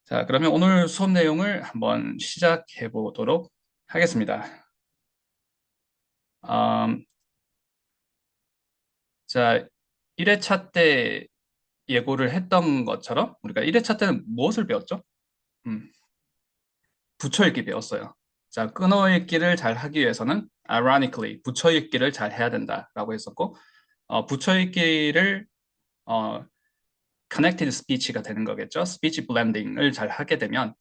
자, 그러면 오늘 수업 내용을 한번 시작해 보도록 하겠습니다. 음, 자, 1회차 때 예고를 했던 것처럼 우리가 1회차 때는 무엇을 배웠죠? 음, 붙여읽기 배웠어요. 자, 끊어읽기를 잘 하기 위해서는 ironically 붙여읽기를 잘 해야 된다라고 했었고, 붙여읽기를 어, connected speech가 되는 거겠죠. speech blending을 잘 하게 되면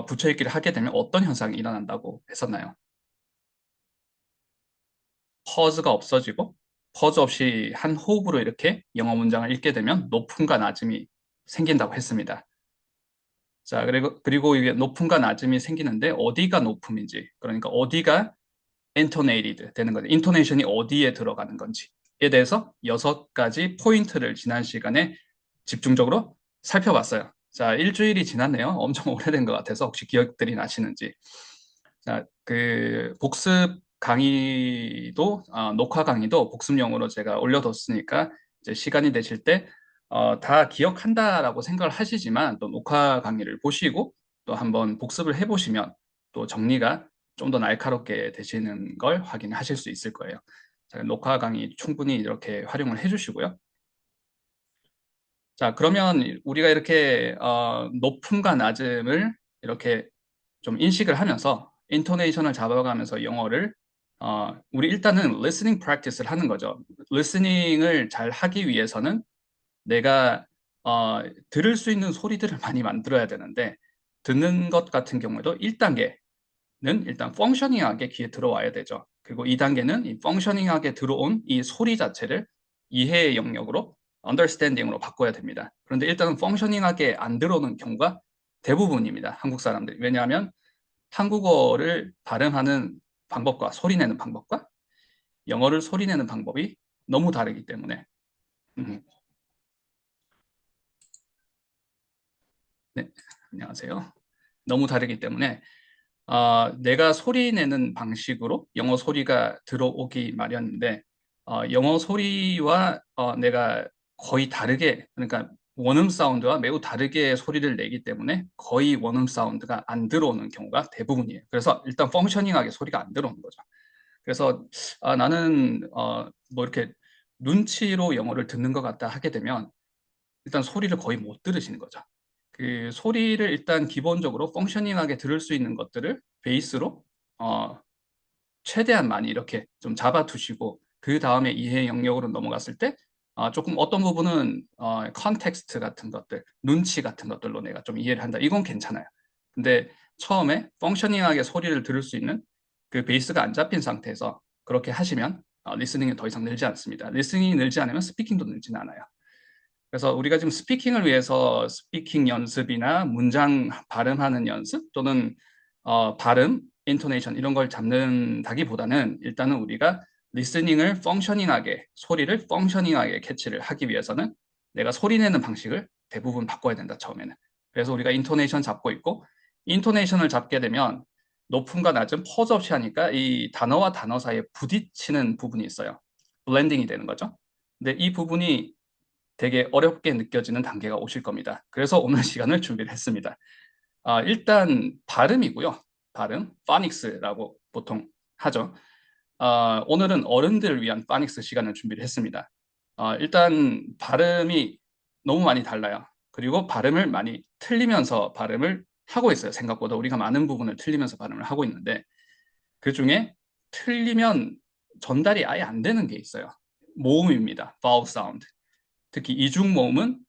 붙여읽기를 하게 되면 어떤 현상이 일어난다고 했었나요? 퍼즈가 없어지고 퍼즈 없이 한 호흡으로 이렇게 영어 문장을 읽게 되면 높음과 낮음이 생긴다고 했습니다. 자, 그리고 이게 높음과 낮음이 생기는데 어디가 높음인지, 그러니까 어디가 intonated 되는 거죠. intonation이 어디에 들어가는 건지에 대해서 6가지 포인트를 지난 시간에 집중적으로 살펴봤어요. 자, 일주일이 지났네요. 엄청 오래된 것 같아서 혹시 기억들이 나시는지. 자, 그 복습 강의도 녹화 강의도 복습용으로 제가 올려뒀으니까 이제 시간이 되실 때 다 기억한다라고 생각을 하시지만 또 녹화 강의를 보시고 또 한번 복습을 해보시면 또 정리가 좀 더 날카롭게 되시는 걸 확인하실 수 있을 거예요. 자, 녹화 강의 충분히 이렇게 활용을 해주시고요. 자, 그러면 우리가 이렇게 높음과 낮음을 이렇게 좀 인식을 하면서 인토네이션을 잡아가면서 영어를 우리 일단은 listening practice를 하는 거죠. listening을 잘 하기 위해서는 내가 들을 수 있는 소리들을 많이 만들어야 되는데 듣는 것 같은 경우에도 1단계는 일단 펑셔닝하게 귀에 들어와야 되죠. 그리고 2단계는 이 펑셔닝하게 들어온 이 소리 자체를 이해의 영역으로 understanding으로 바꿔야 됩니다. 그런데 일단은 펑셔닝하게 안 들어오는 경우가 대부분입니다. 한국 사람들이. 왜냐하면 한국어를 발음하는 방법과 소리내는 방법과 영어를 소리내는 방법이 너무 다르기 때문에 음, 네, 안녕하세요. 너무 다르기 때문에 내가 소리내는 방식으로 영어 소리가 들어오기 마련인데 영어 소리와 내가 거의 다르게 그러니까 원음 사운드와 매우 다르게 소리를 내기 때문에 거의 원음 사운드가 안 들어오는 경우가 대부분이에요. 그래서 일단 펑셔닝하게 소리가 안 들어오는 거죠. 그래서 나는 뭐 이렇게 눈치로 영어를 듣는 것 같다 하게 되면 일단 소리를 거의 못 들으시는 거죠. 그 소리를 일단 기본적으로 펑셔닝하게 들을 수 있는 것들을 베이스로 어, 최대한 많이 이렇게 좀 잡아두시고 그 다음에 이해 영역으로 넘어갔을 때 조금 어떤 부분은 컨텍스트 같은 것들, 눈치 같은 것들로 내가 좀 이해를 한다. 이건 괜찮아요. 근데 처음에 펑셔닝하게 소리를 들을 수 있는 그 베이스가 안 잡힌 상태에서 그렇게 하시면 리스닝이 더 이상 늘지 않습니다. 리스닝이 늘지 않으면 스피킹도 늘지는 않아요. 그래서 우리가 지금 스피킹을 위해서 스피킹 연습이나 문장 발음하는 연습 또는 발음, 인토네이션 이런 걸 잡는다기보다는 일단은 우리가 리스닝을 펑셔닝하게 소리를 펑셔닝하게 캐치를 하기 위해서는 내가 소리 내는 방식을 대부분 바꿔야 된다 처음에는. 그래서 우리가 인토네이션 잡고 있고 인토네이션을 잡게 되면 높음과 낮음 퍼즈 없이 하니까 이 단어와 단어 사이에 부딪히는 부분이 있어요. 블렌딩이 되는 거죠. 근데 이 부분이 되게 어렵게 느껴지는 단계가 오실 겁니다. 그래서 오늘 시간을 준비를 했습니다. 일단 발음이고요. 발음, 파닉스라고 보통 하죠. 오늘은 어른들을 위한 파닉스 시간을 준비를 했습니다. 일단 발음이 너무 많이 달라요. 그리고 발음을 많이 틀리면서 발음을 하고 있어요. 생각보다 우리가 많은 부분을 틀리면서 발음을 하고 있는데 그 중에 틀리면 전달이 아예 안 되는 게 있어요. 모음입니다. vowel sound. 특히 이중모음은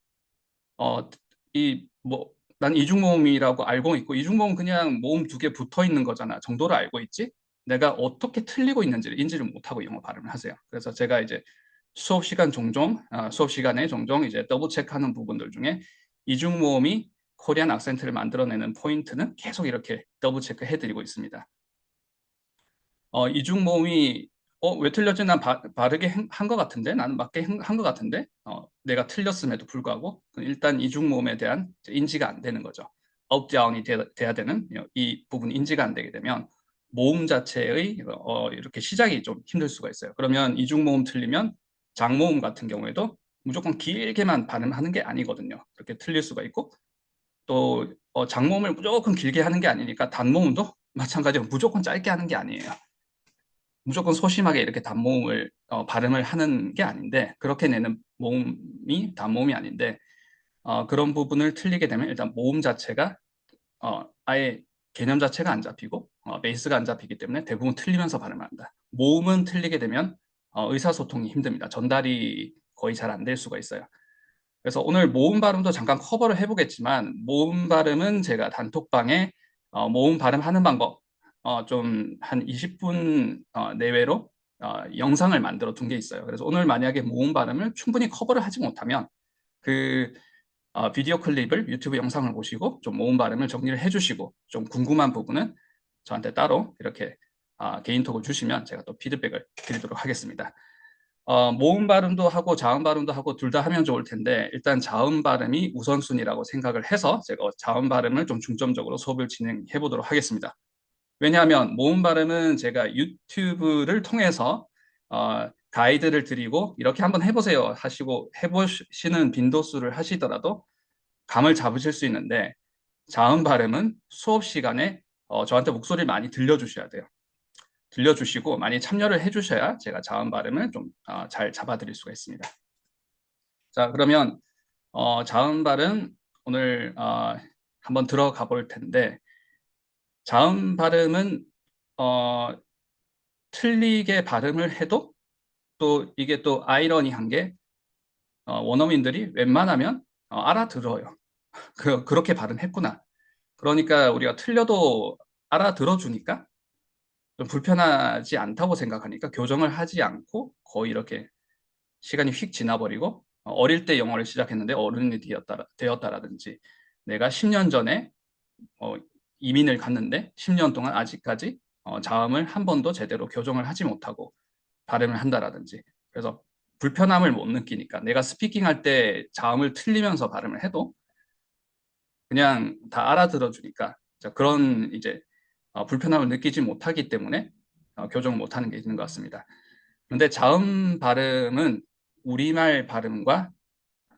난 이중모음이라고 알고 있고 이중모음 그냥 모음 2개 붙어 있는 거잖아 정도로 알고 있지 내가 어떻게 틀리고 있는지를 인지를 못하고 영어 발음을 하세요. 그래서 제가 이제 수업 시간에 종종 이제 더블 체크하는 부분들 중에 이중모음이 코리안 악센트를 만들어내는 포인트는 계속 이렇게 더블 체크 해드리고 있습니다. 이중모음이 왜 틀렸지? 난 바르게 한 것 같은데 나는 맞게 한 것 같은데 내가 틀렸음에도 불구하고 일단 이중모음에 대한 인지가 안 되는 거죠. 업다운이 돼야 되는 이 부분 인지가 안 되게 되면 모음 자체의 이렇게 시작이 좀 힘들 수가 있어요. 그러면 이중모음 틀리면 장모음 같은 경우에도 무조건 길게만 발음하는 게 아니거든요. 그렇게 틀릴 수가 있고 또 장모음을 무조건 길게 하는 게 아니니까 단모음도 마찬가지로 무조건 짧게 하는 게 아니에요. 무조건 소심하게 이렇게 단모음을 발음을 하는 게 아닌데 그렇게 내는 모음이 단모음이 아닌데 그런 부분을 틀리게 되면 일단 모음 자체가 아예 개념 자체가 안 잡히고 베이스가 안 잡히기 때문에 대부분 틀리면서 발음을 한다. 모음은 틀리게 되면 의사소통이 힘듭니다. 전달이 거의 잘 안 될 수가 있어요. 그래서 오늘 모음 발음도 잠깐 커버를 해보겠지만 모음 발음은 제가 단톡방에 모음 발음하는 방법 좀 한 20분 내외로 영상을 만들어 둔 게 있어요. 그래서 오늘 만약에 모음 발음을 충분히 커버를 하지 못하면 그 비디오 클립을 유튜브 영상을 보시고 좀 모음 발음을 정리를 해주시고 좀 궁금한 부분은 저한테 따로 이렇게 개인톡을 주시면 제가 또 피드백을 드리도록 하겠습니다. 모음 발음도 하고 자음 발음도 하고 둘 다 하면 좋을 텐데 일단 자음 발음이 우선순위라고 생각을 해서 제가 자음 발음을 좀 중점적으로 수업을 진행해 보도록 하겠습니다. 왜냐하면 모음 발음은 제가 유튜브를 통해서 가이드를 드리고 이렇게 한번 해보세요 하시고 해보시는 빈도수를 하시더라도 감을 잡으실 수 있는데 자음 발음은 수업 시간에 저한테 목소리를 많이 들려주셔야 돼요. 들려주시고 많이 참여를 해주셔야 제가 자음 발음을 좀 잘 잡아드릴 수가 있습니다. 자, 그러면 자음 발음 오늘 한번 들어가 볼 텐데 자음 발음은 어, 틀리게 발음을 해도 또 이게 또 아이러니한 게 원어민들이 웬만하면 알아들어요. 그렇게 발음했구나. 그러니까 우리가 틀려도 알아들어 주니까 좀 불편하지 않다고 생각하니까 교정을 하지 않고 거의 이렇게 시간이 휙 지나버리고 어릴 때 영어를 시작했는데 어른이 되었다라든지 내가 10년 전에 어, 이민을 갔는데 10년 동안 아직까지 자음을 한 번도 제대로 교정을 하지 못하고 발음을 한다라든지 그래서 불편함을 못 느끼니까 내가 스피킹할 때 자음을 틀리면서 발음을 해도 그냥 다 알아들어 주니까 그런 이제 불편함을 느끼지 못하기 때문에 교정을 못하는 게 있는 것 같습니다. 그런데 자음 발음은 우리말 발음과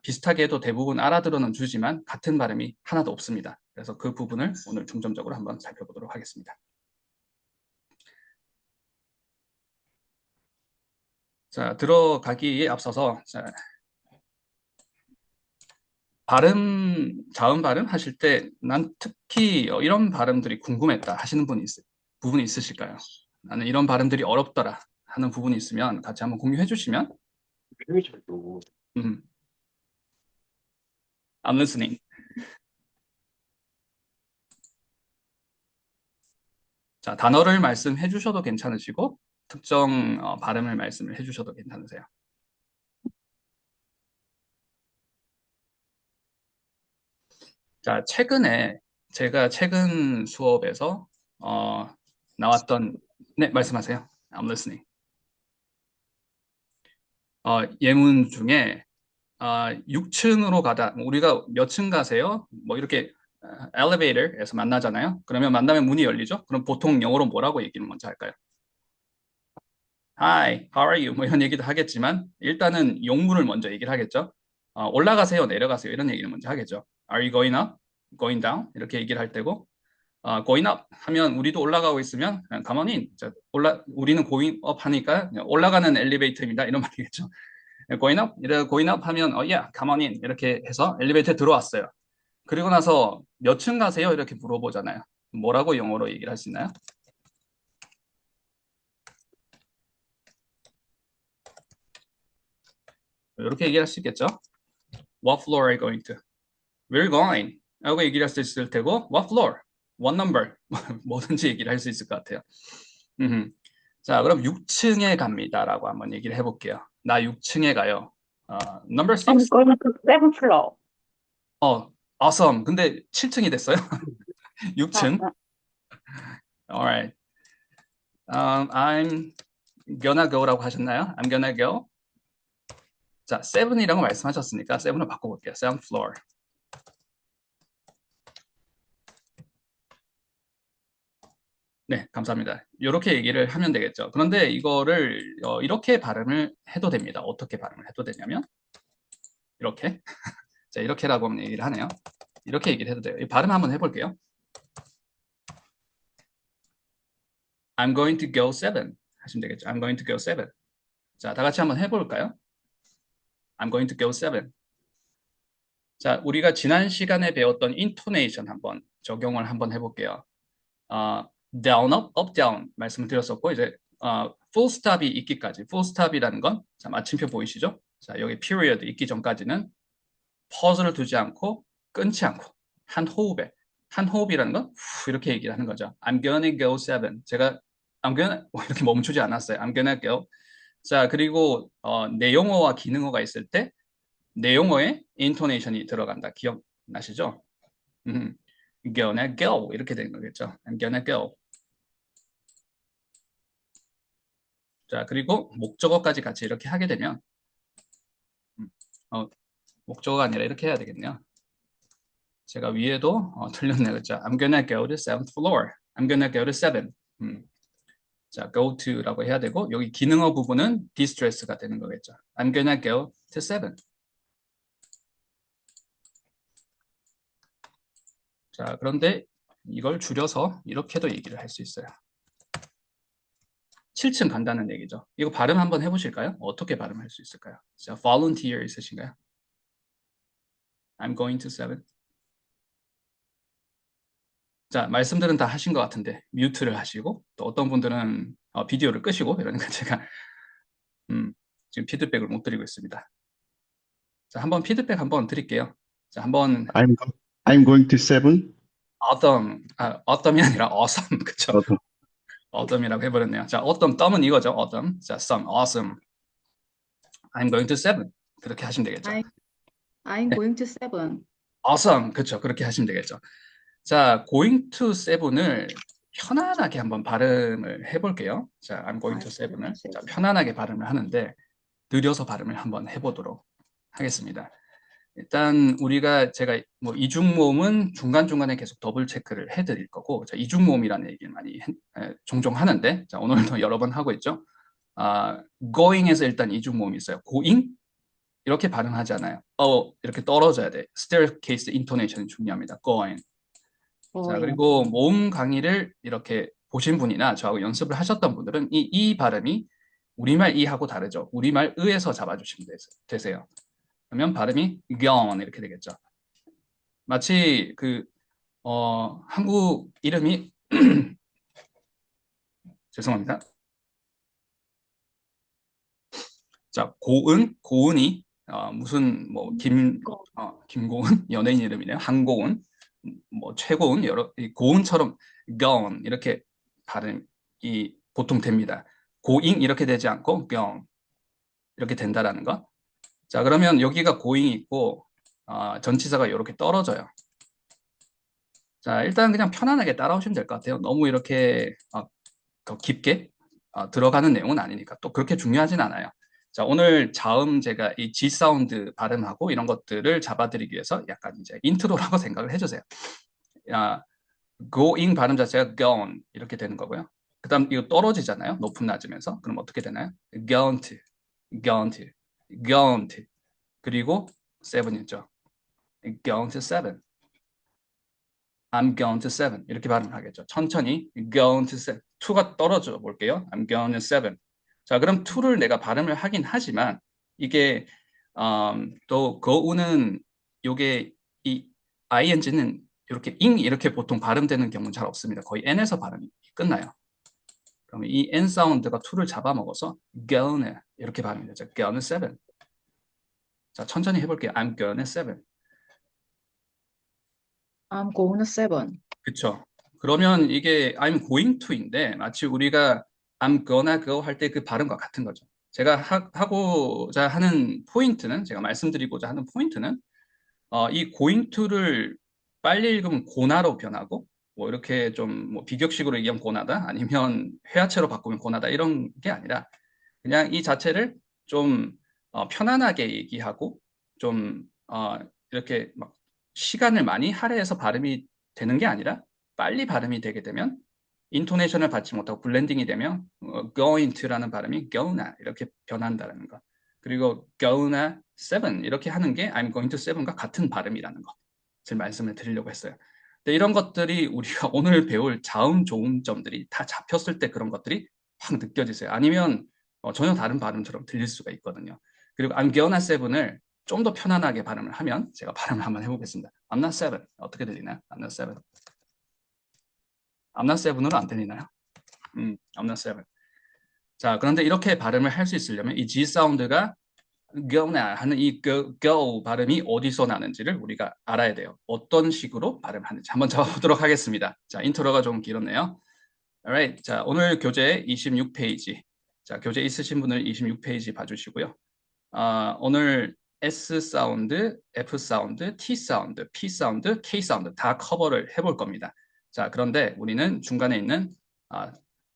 비슷하게 해도 대부분 알아들어는 주지만 같은 발음이 하나도 없습니다. 그래서 그 부분을 오늘 중점적으로 한번 살펴보도록 하겠습니다. 자, 들어가기에 앞서서 자음 발음 하실 때 난 특히 이런 발음들이 궁금했다 하시는 부분이 있으실까요? 나는 이런 발음들이 어렵더라 하는 부분이 있으면 같이 한번 공유해 주시면 음, I'm listening. 자, 단어를 말씀해 주셔도 괜찮으시고 특정 발음을 말씀을 해 주셔도 괜찮으세요. 자, 제가 최근 수업에서 어, 나왔던 네, 말씀하세요. I'm listening. 예문 중에 6층으로 가다. 뭐 우리가 몇 층 가세요? 뭐 이렇게 엘리베이터에서 만나잖아요. 그러면 만나면 문이 열리죠. 그럼 보통 영어로 뭐라고 얘기를 먼저 할까요? Hi, how are you? 뭐 이런 얘기도 하겠지만 일단은 용문을 먼저 얘기를 하겠죠. 올라가세요, 내려가세요 이런 얘기를 먼저 하겠죠. Are you going up? Going down? 이렇게 얘기를 할 때고 going up 하면 우리도 올라가고 있으면 그냥 come on in. 우리는 going up 하니까 그냥 올라가는 엘리베이터입니다. 이런 말이겠죠. going up, 이렇게 going up 하면 yeah, come on in 이렇게 해서 엘리베이터에 들어왔어요. 그리고 나서 몇 층 가세요? 이렇게 물어보잖아요. 뭐라고 영어로 얘기를 할 수 있나요? 이렇게 얘기할 수 있겠죠. What floor are you going to? We're going. 라고 얘기를 할 수 있을 테고 What floor? What number? 뭐든지 얘기를 할 수 있을 것 같아요. 자, 그럼 6층에 갑니다라고 한번 얘기를 해볼게요. 나 6층에 가요. Number I'm 6? going to seventh floor. awesome. 근데 7층이 됐어요. 아, 6층. Alright. I'm gonna go라고 하셨나요? I'm gonna go. 자, 7이라고 말씀하셨으니까 7을 바꿔볼게요. 7th floor. 네, 감사합니다. 이렇게 얘기를 하면 되겠죠. 그런데 이거를 이렇게 발음을 해도 됩니다. 어떻게 발음을 해도 되냐면 이렇게. 자, 이렇게라고 하면 얘기를 하네요. 이렇게 얘기를 해도 돼요. 이 발음 한번 해볼게요. I'm going to go seven 하시면 되겠죠. I'm going to go seven. 자, 다 같이 한번 해볼까요? I'm going to go seven. 자, 우리가 지난 시간에 배웠던 인토네이션 한번 적용을 한번 해볼게요. down, up, up, down 말씀을 드렸었고, 이제 full stop이 있기까지, full stop이라는 건, 자, 마침표 보이시죠? 자, 여기 period 있기 전까지는 pause를 두지 않고 끊지 않고 한 호흡이라는 건 이렇게 얘기를 하는 거죠. I'm gonna go seven. 제가 I'm gonna 이렇게 멈추지 않았어요. I'm gonna go. 자, 그리고 내용어와 기능어가 있을 때 내용어에 인토네이션이 들어간다. 기억나시죠? gonna go 이렇게 되는 거겠죠. I'm gonna go. 자, 그리고 목적어까지 같이 이렇게 하게 되면 목적어가 아니라 이렇게 해야 되겠네요. 제가 위에도 틀렸네요. 그렇죠? I'm gonna go to seventh floor. I'm gonna go to seven. 자, go to라고 해야 되고 여기 기능어 부분은 distress가 되는 거겠죠. I'm gonna go to seven. 자, 그런데 이걸 줄여서 이렇게도 얘기를 할 수 있어요. 7층 간다는 얘기죠. 이거 발음 한번 해보실까요? 어떻게 발음할 수 있을까요? 자, volunteer 있으신가요? I'm going to seven. 자, 말씀들은 다 하신 것 같은데 뮤트를 하시고 또 어떤 분들은 비디오를 끄시고 이러니까 제가 지금 피드백을 못 드리고 있습니다. 자, 한번 피드백 한번 드릴게요. 자, 한번 I'm I'm going to seven. autumn이 아니라 awesome, 그쵸? Autumn. autumn이라고 해버렸네요. 자, autumn은 이거죠, autumn. 자, some, awesome. I'm going to seven. 그렇게 하시면 되겠죠. I'm 네. going to seven. awesome, 그쵸? 그렇게 하시면 되겠죠. 자, going to seven을 편안하게 한번 발음을 해볼게요. 자, I'm going to seven을 자, 편안하게 발음을 하는데 느려서 발음을 한번 해보도록 하겠습니다. 일단 우리가 제가 뭐 이중모음은 중간중간에 계속 더블 체크를 해드릴 거고, 자, 이중모음이라는 얘기를 많이 종종 하는데, 자, 오늘도 여러 번 하고 있죠. going에서 일단 이중모음이 있어요. going 이렇게 발음하잖아요. 이렇게 떨어져야 돼. staircase intonation이 중요합니다. going. 자, 그리고 모음 강의를 이렇게 보신 분이나 저하고 연습을 하셨던 분들은 이 발음이 우리말 이하고 다르죠. 우리말 의에서 잡아주시면 되세요. 그러면 발음이 gone 이렇게 되겠죠. 마치 한국 이름이 죄송합니다. 자, 고은이 무슨 뭐 김고은 연예인 이름이네요. 한고은, 뭐 최고은 이 고은처럼 gone 이렇게 발음이 보통 됩니다. 고잉 이렇게 되지 않고 gone 이렇게 된다라는 거. 자, 그러면 여기가 고잉이 있고 전치사가 이렇게 떨어져요. 자, 일단 그냥 편안하게 따라오시면 될 것 같아요. 너무 이렇게 더 깊게 들어가는 내용은 아니니까 또 그렇게 중요하진 않아요. 자, 오늘 자음 제가 이 G 사운드 발음하고 이런 것들을 잡아드리기 위해서 약간 이제 인트로라고 생각을 해주세요. going 발음 자체가 gone 이렇게 되는 거고요. 그 다음 이거 떨어지잖아요. 높은 낮으면서. 그럼 어떻게 되나요? gone to, gone to, gone to. 그리고 seven이죠. gone to seven. I'm going to seven. 이렇게 발음을 하겠죠. 천천히 going to seven. to가 떨어져 볼게요. I'm going to seven. 자, 그럼 to를 내가 발음을 하긴 하지만 이게 또 go는 요게 이 ing는 이렇게 ing 이렇게 보통 발음되는 경우는 잘 없습니다. 거의 n에서 발음이 끝나요. 그러면 이 n 사운드가 to를 잡아먹어서 gonna 이렇게 발음이 되죠. gonna seven. 자, 천천히 해볼게요. I'm gonna seven. I'm going to seven. 그쵸. 그러면 이게 I'm going to인데 마치 우리가 I'm gonna go 할 때 그 발음과 같은 거죠. 제가 하고자 하는 포인트는 제가 말씀드리고자 하는 포인트는 이 going to를 빨리 읽으면 고나로 변하고 뭐 이렇게 좀 뭐 비격식으로 얘기하면 고나다 아니면 회화체로 바꾸면 고나다 이런 게 아니라 그냥 이 자체를 좀 편안하게 얘기하고 좀 이렇게 막 시간을 많이 할애해서 발음이 되는 게 아니라 빨리 발음이 되게 되면 인토네이션을 받지 못하고 블렌딩이 되면 going to라는 발음이 gonna 이렇게 변한다는 거. 그리고 gonna seven 이렇게 하는 게 I'm going to seven과 같은 발음이라는 거. 말씀을 드리려고 했어요. 근데 이런 것들이 우리가 오늘 배울 자음, 조음점들이 다 잡혔을 때 그런 것들이 확 느껴지세요. 아니면 전혀 다른 발음처럼 들릴 수가 있거든요. 그리고 I'm gonna seven을 좀 더 편안하게 발음을 하면 제가 발음을 한번 해보겠습니다. I'm not seven. 어떻게 들리나요? I'm not seven. I'm not seven으로 안 들리나요? I'm not seven. 자, 그런데 이렇게 발음을 할 수 있으려면 이 G 사운드가 gonna 하는 이 go 발음이 어디서 나는지를 우리가 알아야 돼요. 어떤 식으로 발음하는지 한번 잡아보도록 하겠습니다. 자, 인트로가 좀 길었네요. Alright. 자, 오늘 교재 26페이지. 자, 교재 있으신 분은 26페이지 봐주시고요. 오늘 S 사운드, F 사운드, T 사운드, P 사운드, K 사운드 다 커버를 해볼 겁니다. 자, 그런데 우리는 중간에 있는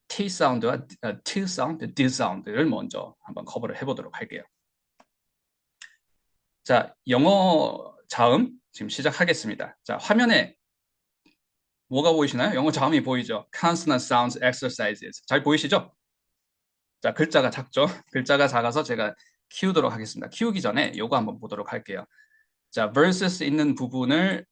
T 사운드와 T 사운드, D 사운드를 먼저 한번 커버를 해보도록 할게요. 자, 영어 자음 지금 시작하겠습니다. 자, 화면에 뭐가 보이시나요? 영어 자음이 보이죠? Consonant sounds exercises. 잘 보이시죠? 자, 글자가 작죠? 글자가 작아서 제가 키우도록 하겠습니다. 키우기 전에 요거 한번 보도록 할게요. 자, versus 있는 부분을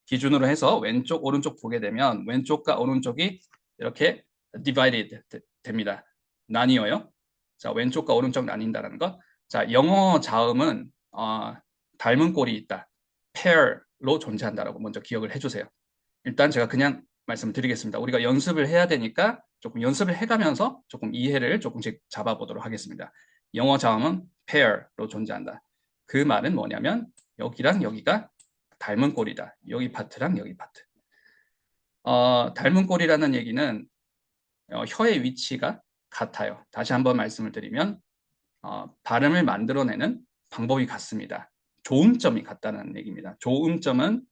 기준으로 해서 왼쪽, 오른쪽 보게 되면 왼쪽과 오른쪽이 이렇게 divided 됩니다. 나뉘어요. 자, 왼쪽과 오른쪽 나뉜다는 것. 자, 영어 자음은 닮은 꼴이 있다. pair로 존재한다라고 먼저 기억을 해주세요. 일단 제가 그냥 말씀드리겠습니다. 우리가 연습을 해야 되니까 조금 연습을 해가면서 조금 이해를 조금씩 잡아보도록 하겠습니다. 영어 자음은 pair로 존재한다. 그 말은 뭐냐면 여기랑 여기가 닮은 꼴이다. 여기 파트랑 여기 파트. 닮은 꼴이라는 얘기는 혀의 위치가 같아요. 다시 한번 말씀을 드리면 발음을 만들어내는 방법이 같습니다. 조음점이 같다는 얘기입니다. 조음점은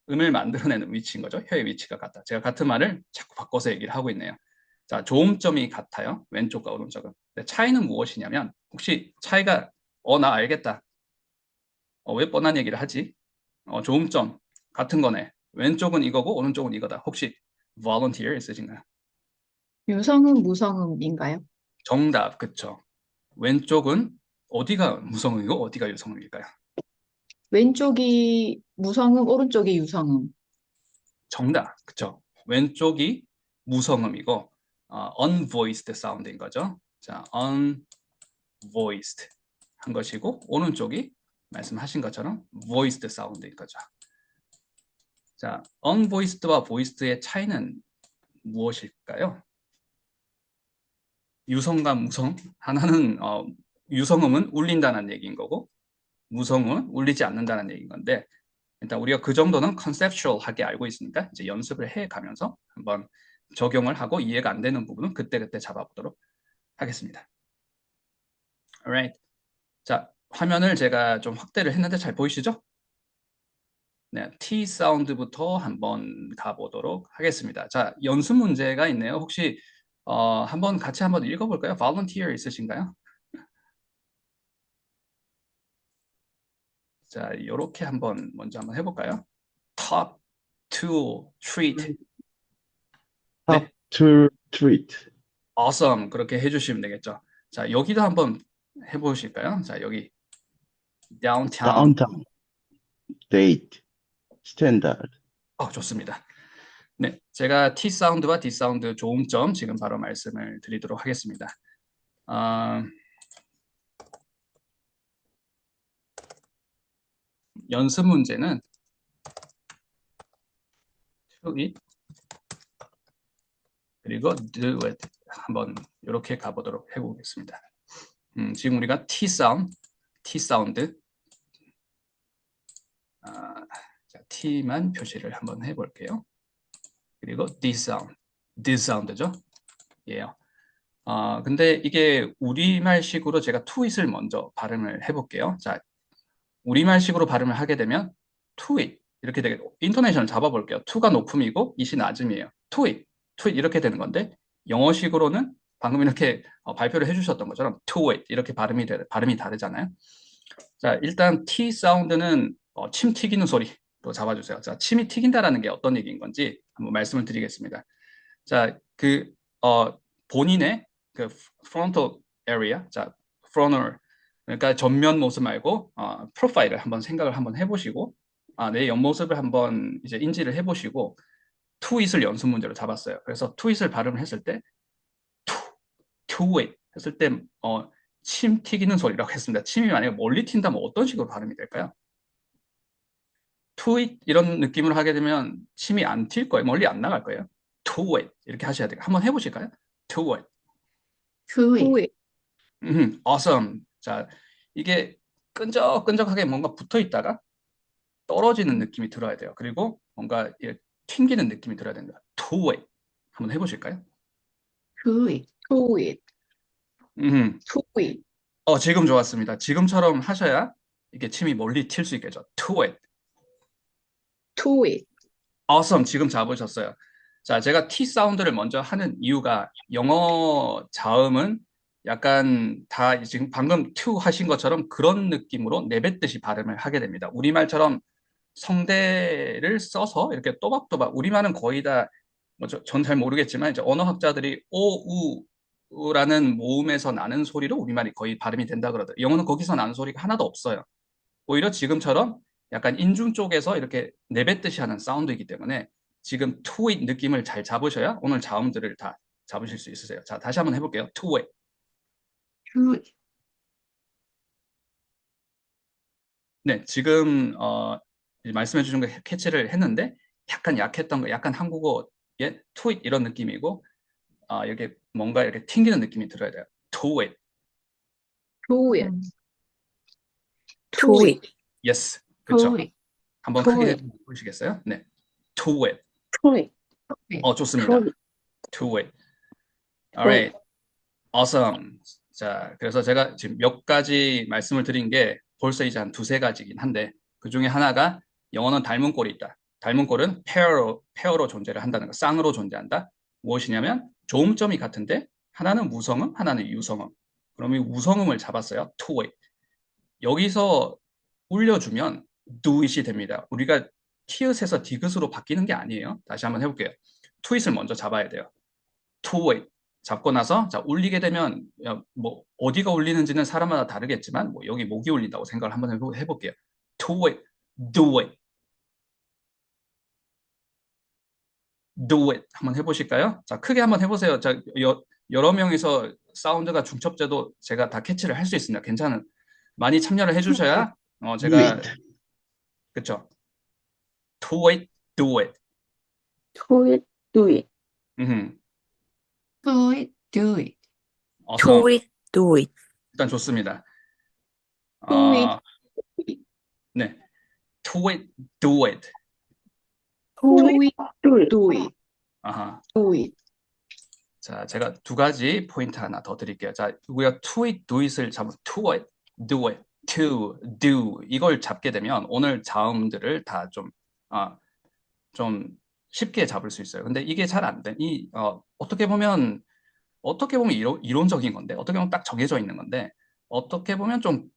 음을 만들어내는 위치인 거죠. 혀의 위치가 같다. 제가 같은 말을 자꾸 바꿔서 얘기를 하고 있네요. 자, 조음점이 같아요. 왼쪽과 오른쪽은. 근데 차이는 무엇이냐면 혹시 차이가 나 알겠다. 왜 뻔한 얘기를 하지? 조음점 같은 거네. 왼쪽은 이거고 오른쪽은 이거다. 혹시 volunteer 있으신가요? 유성음, 무성음인가요? 정답, 그쵸. 왼쪽은 어디가 무성음이고 어디가 유성음일까요? 왼쪽이 무성음, 오른쪽이 유성음. 정답, 그쵸. 왼쪽이 무성음이고 unvoiced 사운드인 거죠. 자, unvoiced 한 것이고 오른쪽이 말씀하신 것처럼 voiced 사운드인 거죠. 자, unvoiced와 voiced의 차이는 무엇일까요? 유성과 무성. 하나는 유성음은 울린다는 얘기인 거고 무성음은 울리지 않는다는 얘기인 건데 일단 우리가 그 정도는 컨셉추얼하게 알고 있으니까 이제 연습을 해 가면서 한번 적용을 하고 이해가 안 되는 부분은 그때그때 잡아보도록 하겠습니다. Alright. 자, 화면을 제가 좀 확대를 했는데 잘 보이시죠? 네, T 사운드부터 한번 가보도록 하겠습니다. 자, 연습 문제가 있네요. 혹시 한번 같이 한번 읽어볼까요? Volunteer 있으신가요? 자, 이렇게 한번 먼저 한번 해볼까요? Top to treat. Top 네, to treat. awesome. 그렇게 해주시면 되겠죠. 자, 여기도 한번 해보실까요? 자, 여기 downtown. Downtown. Date. Standard. 좋습니다. 네, 제가 T 사운드와 D 사운드 조음점 지금 바로 말씀을 드리도록 하겠습니다. 연습 문제는 to it 그리고 do it 한번 이렇게 가보도록 해보겠습니다. 지금 우리가 T 사운드 자, T만 표시를 한번 해볼게요. 그리고 D 사운드죠. 예. 근데 이게 우리말식으로 제가 to it을 먼저 발음을 해볼게요. 자, 우리말식으로 발음을 하게 되면 to it 이렇게 되게 인토네이션을 잡아볼게요. to가 높음이고 it이 낮음이에요. to it 이렇게 되는 건데 영어식으로는 방금 이렇게 발표를 해주셨던 것처럼 to it 이렇게 발음이 다르잖아요. 자, 일단 T 사운드는 침 튀기는 소리로 잡아주세요. 자, 침이 튀긴다라는 게 어떤 얘기인 건지 한번 말씀을 드리겠습니다. 자, 본인의 그 frontal area, 자, frontal 그러니까 전면 모습 말고 프로파일을 한번 생각을 한번 해보시고 내 옆모습을 한번 이제 인지를 해보시고 투잇을 연습 문제로 잡았어요. 그래서 투잇을 발음을 했을 때 투, 투잇 했을 때 침 튀기는 소리라고 했습니다. 침이 만약에 멀리 튄다면 어떤 식으로 발음이 될까요? 투잇 이런 느낌으로 하게 되면 침이 안 튈 거예요. 멀리 안 나갈 거예요. 투잇 이렇게 하셔야 돼요. 한번 해보실까요? 투잇. 투잇. awesome. 자, 이게 끈적끈적하게 뭔가 붙어 있다가 떨어지는 느낌이 들어야 돼요. 그리고 뭔가 튕기는 느낌이 들어야 된다. 투잇. 한번 해보실까요? 투잇. 투잇. 음, 투잇. 지금 좋았습니다. 지금처럼 하셔야 이게 침이 멀리 튈 수 있겠죠. 투잇. 투잇. awesome. 지금 잡으셨어요. 자, 제가 T 사운드를 먼저 하는 이유가 영어 자음은 약간 다 지금 방금 to 하신 것처럼 그런 느낌으로 내뱉듯이 발음을 하게 됩니다. 우리말처럼 성대를 써서 이렇게 또박또박 우리말은 거의 다 전 잘 모르겠지만 이제 언어학자들이 오우라는 모음에서 나는 소리로 우리말이 거의 발음이 된다 그러더라고요. 영어는 거기서 나는 소리가 하나도 없어요. 오히려 지금처럼 약간 인중 쪽에서 이렇게 내뱉듯이 하는 사운드이기 때문에 지금 투잇 느낌을 잘 잡으셔야 오늘 자음들을 다 잡으실 수 있으세요. 자, 다시 한번 해볼게요. 투잇. 투잇. 네, 지금 이제 말씀해 주신 거 캐치를 했는데 약간 약했던 거, 약간 한국어의 투잇 이런 느낌이고 이렇게 뭔가 이렇게 튕기는 느낌이 들어야 돼요. 투잇. 투잇. 투잇, 예스. 그렇죠. 투잇. 한번 크게 투잇. 보시겠어요? 네. 투잇. 투잇, 좋습니다. 투잇, 투잇. Alright. Awesome. 자, 그래서 제가 지금 몇 가지 말씀을 드린 게 벌써 이제 한 두세 가지긴 한데 그 중에 하나가 영어는 닮은 꼴이 있다. 닮은 꼴은 페어로 존재를 한다는 거, 쌍으로 존재한다. 무엇이냐면 조음점이 같은데 하나는 무성음, 하나는 유성음. 그럼 이 우성음을 잡았어요. 투웨이. 여기서 울려주면 두잇이 됩니다. 우리가 티읕에서 디귿으로 바뀌는 게 아니에요. 다시 한번 해볼게요. 투잇을 먼저 잡아야 돼요. 투웨이. 잡고 나서 자 울리게 되면 뭐 어디가 울리는지는 사람마다 다르겠지만 뭐 여기 목이 울린다고 생각을 한번 해볼게요. Do it, do it, do it 한번 해보실까요? 자 크게 한번 해보세요. 자 여러 명이서 사운드가 중첩돼도 제가 다 캐치를 할 수 있습니다. 괜찮은 많이 참여를 해주셔야 제가 투잇. 그쵸? Do it, do it. 투잇, 투잇, 음, 투잇. 투잇. awesome. 투잇, 투잇, 일단 좋습니다. 투잇. 네, do it, do it. 투잇, 투잇. 투잇, 투잇. 아하. 투잇. 자, 제가 두 가지 포인트 하나 더 드릴게요. 자, 우리가 to it, do it을 잡으면 to it, do it, to, do 이걸 잡게 되면 오늘 자음들을 다 좀 쉽게 잡을 수 있어요. 근데 이게 잘 안 돼. 어떻게 보면 이론적인 건데, 어떻게 보면 딱 정해져 있는 건데, 어떻게 보면 좀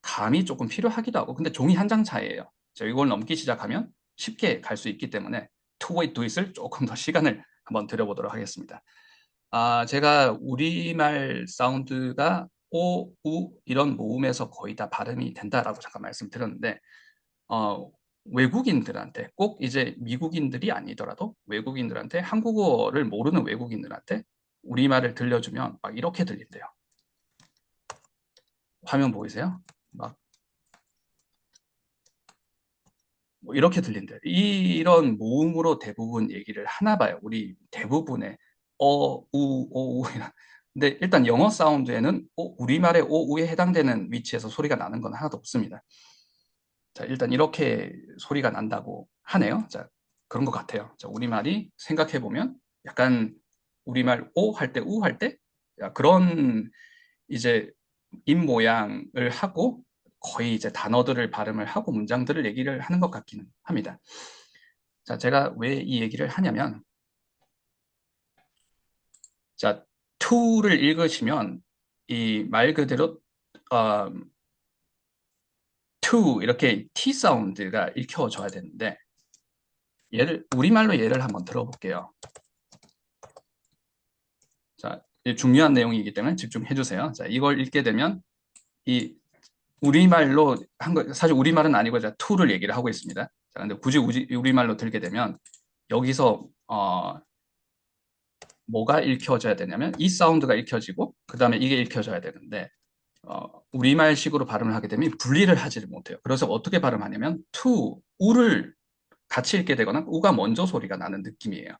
감이 조금 필요하기도 하고, 근데 종이 한 장 차이예요. 자, 이걸 넘기 시작하면 쉽게 갈 수 있기 때문에 to it, do it을 조금 더 시간을 한번 들여보도록 하겠습니다. 제가 우리말 사운드가 오, 우 이런 모음에서 거의 다 발음이 된다라고 잠깐 말씀드렸는데 외국인들한테 꼭 이제 미국인들이 아니더라도 외국인들한테 한국어를 모르는 외국인들한테 우리말을 들려주면 막 이렇게 들린대요. 화면 보이세요? 막 뭐 이렇게 들린대요. 이런 모음으로 대부분 얘기를 하나 봐요. 우리 대부분의 오, 근데 일단 영어 사운드에는 우리말의 우에 해당되는 위치에서 소리가 나는 건 하나도 없습니다. 자, 일단 이렇게 소리가 난다고 하네요. 자, 그런 것 같아요. 자, 우리말이 생각해보면 약간 우리말 오 할 때, 우 할 때 그런 이제 입 모양을 하고 거의 이제 단어들을 발음을 하고 문장들을 얘기를 하는 것 같기는 합니다. 자, 제가 왜 이 얘기를 하냐면 자, to를 읽으시면 이 말 그대로 to 이렇게 T 사운드가 읽혀져야 되는데 우리말로 예를 한번 들어볼게요. 자, 중요한 내용이기 때문에 집중해 주세요. 자, 이걸 읽게 되면 이 우리말로 한 거, 사실 우리말은 아니고 제가 to를 얘기를 하고 있습니다. 자, 근데 굳이 우리말로 들게 되면 여기서 뭐가 읽혀져야 되냐면 이 사운드가 읽혀지고 그 다음에 이게 읽혀져야 되는데 우리말식으로 발음을 하게 되면 분리를 하지를 못해요. 그래서 어떻게 발음하냐면 to, 우를 같이 읽게 되거나 우가 먼저 소리가 나는 느낌이에요.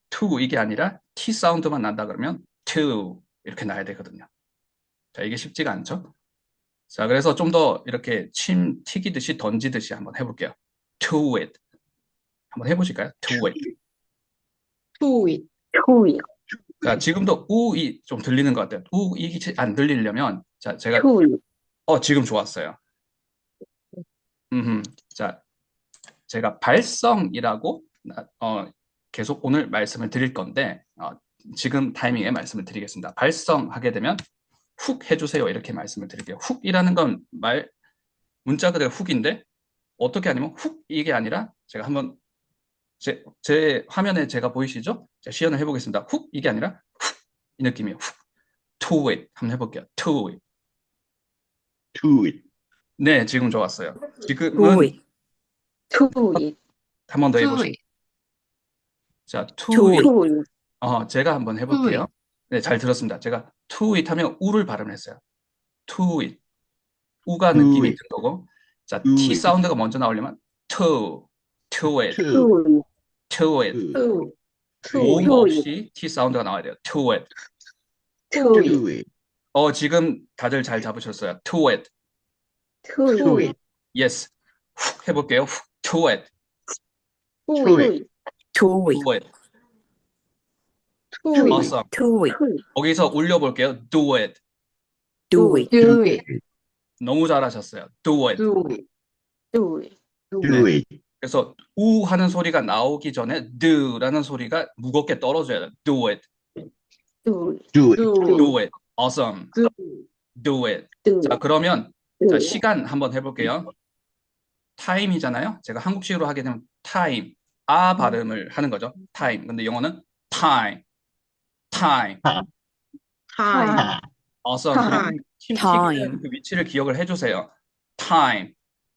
to 이게 아니라 t 사운드만 난다 그러면 to 이렇게 나야 되거든요. 자, 이게 쉽지가 않죠? 자, 그래서 좀 더 이렇게 침 튀기듯이 던지듯이 한번 해볼게요. to it. 한번 해보실까요? to it. to it. to it, 자, 지금도 우이 좀 들리는 것 같아요. 우이 안 들리려면 자, 제가 to it, 지금 좋았어요. 자, 제가 발성이라고 계속 오늘 말씀을 드릴 건데 지금 타이밍에 말씀을 드리겠습니다. 발성하게 되면 훅 해주세요 이렇게 말씀을 드릴게요. 훅이라는 건 문자 그대로 훅인데 어떻게 하냐면 훅 이게 아니라 제가 한번 제 화면에 제가 보이시죠? 자, 시연을 해보겠습니다. 훅 이게 아니라 훅 이 느낌이에요. 훅 to it 한번 해볼게요. to it. To it. 네, 지금 좋았어요. to 지금은 it, to it, 한 번 더 to 해보시죠. it. 자, to to it. it, 제가 한번 to 해볼게요. it. 네, 잘 들었습니다. 제가 to it 하면 우를 발음을 했어요. to it. 우가 To 느낌이 it. 든 거고. 자, to T it. 사운드가 먼저 나오려면 to it, To to to it. it. to it. to 모음 it. to 없이 T 사운드가 나와야 돼요. to it. to it, To it. 지금 다들 잘 잡으셨어요. to it. to To it, it. yes. 훅 해볼게요. 훅. to it. to to it. it. to it, do it. to To it. it. awesome. to it, 거기서 올려볼게요. do it. do it, do it. 너무 잘하셨어요. do it. do it. do it, Do it. 그래서 우 하는 소리가 나오기 전에 do라는 소리가 무겁게 떨어져야 돼요. do it. do it, Do it. do it. do it. awesome. do it. do it. do 자, it, 그러면 do 자, it, 시간 한번 해볼게요. time이잖아요. 제가 한국식으로 하게 되면 time, 아 발음을 하는 거죠. time. 근데 영어는 time, time. time. awesome. time. 팀 time. 튀기는 그 위치를 기억을 해주세요. time,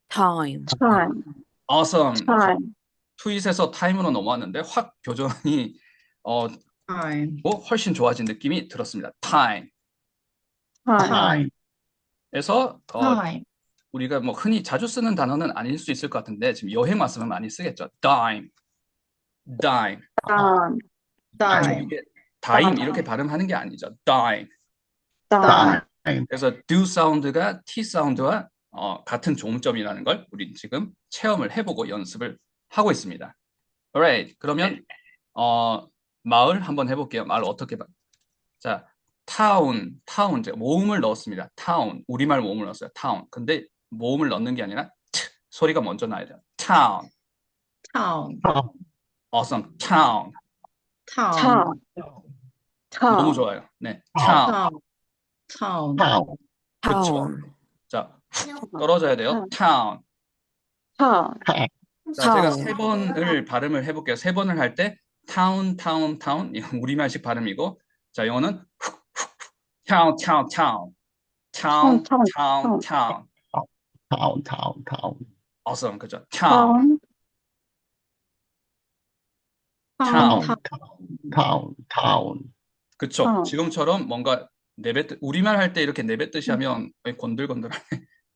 time, time. awesome. time, 트윗에서 time으로 넘어왔는데 확 교정이 time. 훨씬 좋아진 느낌이 들었습니다. time. time, Time. 그래서 time. 우리가 뭐 흔히 자주 쓰는 단어는 아닐 수 있을 것 같은데 지금 여행 왔으면 많이 쓰겠죠. dime, dime. time, time. 이게 dime 이렇게 발음하는 게 아니죠. dime. time, Time. 그래서 do 사운드가 t 사운드와 같은 종점이라는 걸 우리 지금 체험을 해보고 연습을 하고 있습니다. Alright. 그러면 마을 한번 해볼게요. 마을 어떻게 자, town 제가 모음을 넣었습니다. town 우리말 모음을 넣었어요. town. 근데 모음을 넣는 게 아니라 소리가 먼저 나야 돼요. town. town. awesome. town. town. town, 너무 좋아요. 네. town. town. town. Town. 그렇죠. town, 자, 떨어져야 돼요. town. town, 자, 제가 town. 세 번을 발음을 해볼게요. 세 번을 할 때 town, town, town 이건 우리말식 발음이고, 자, 영어는 town, town, town, town, town, town. Town. Town. Town. awesome, 그죠? town, town. town. Town. Town. 그쵸? town. 지금처럼 뭔가 우리말 할 때 이렇게 내뱉듯이 하면 왜 건들건들하네?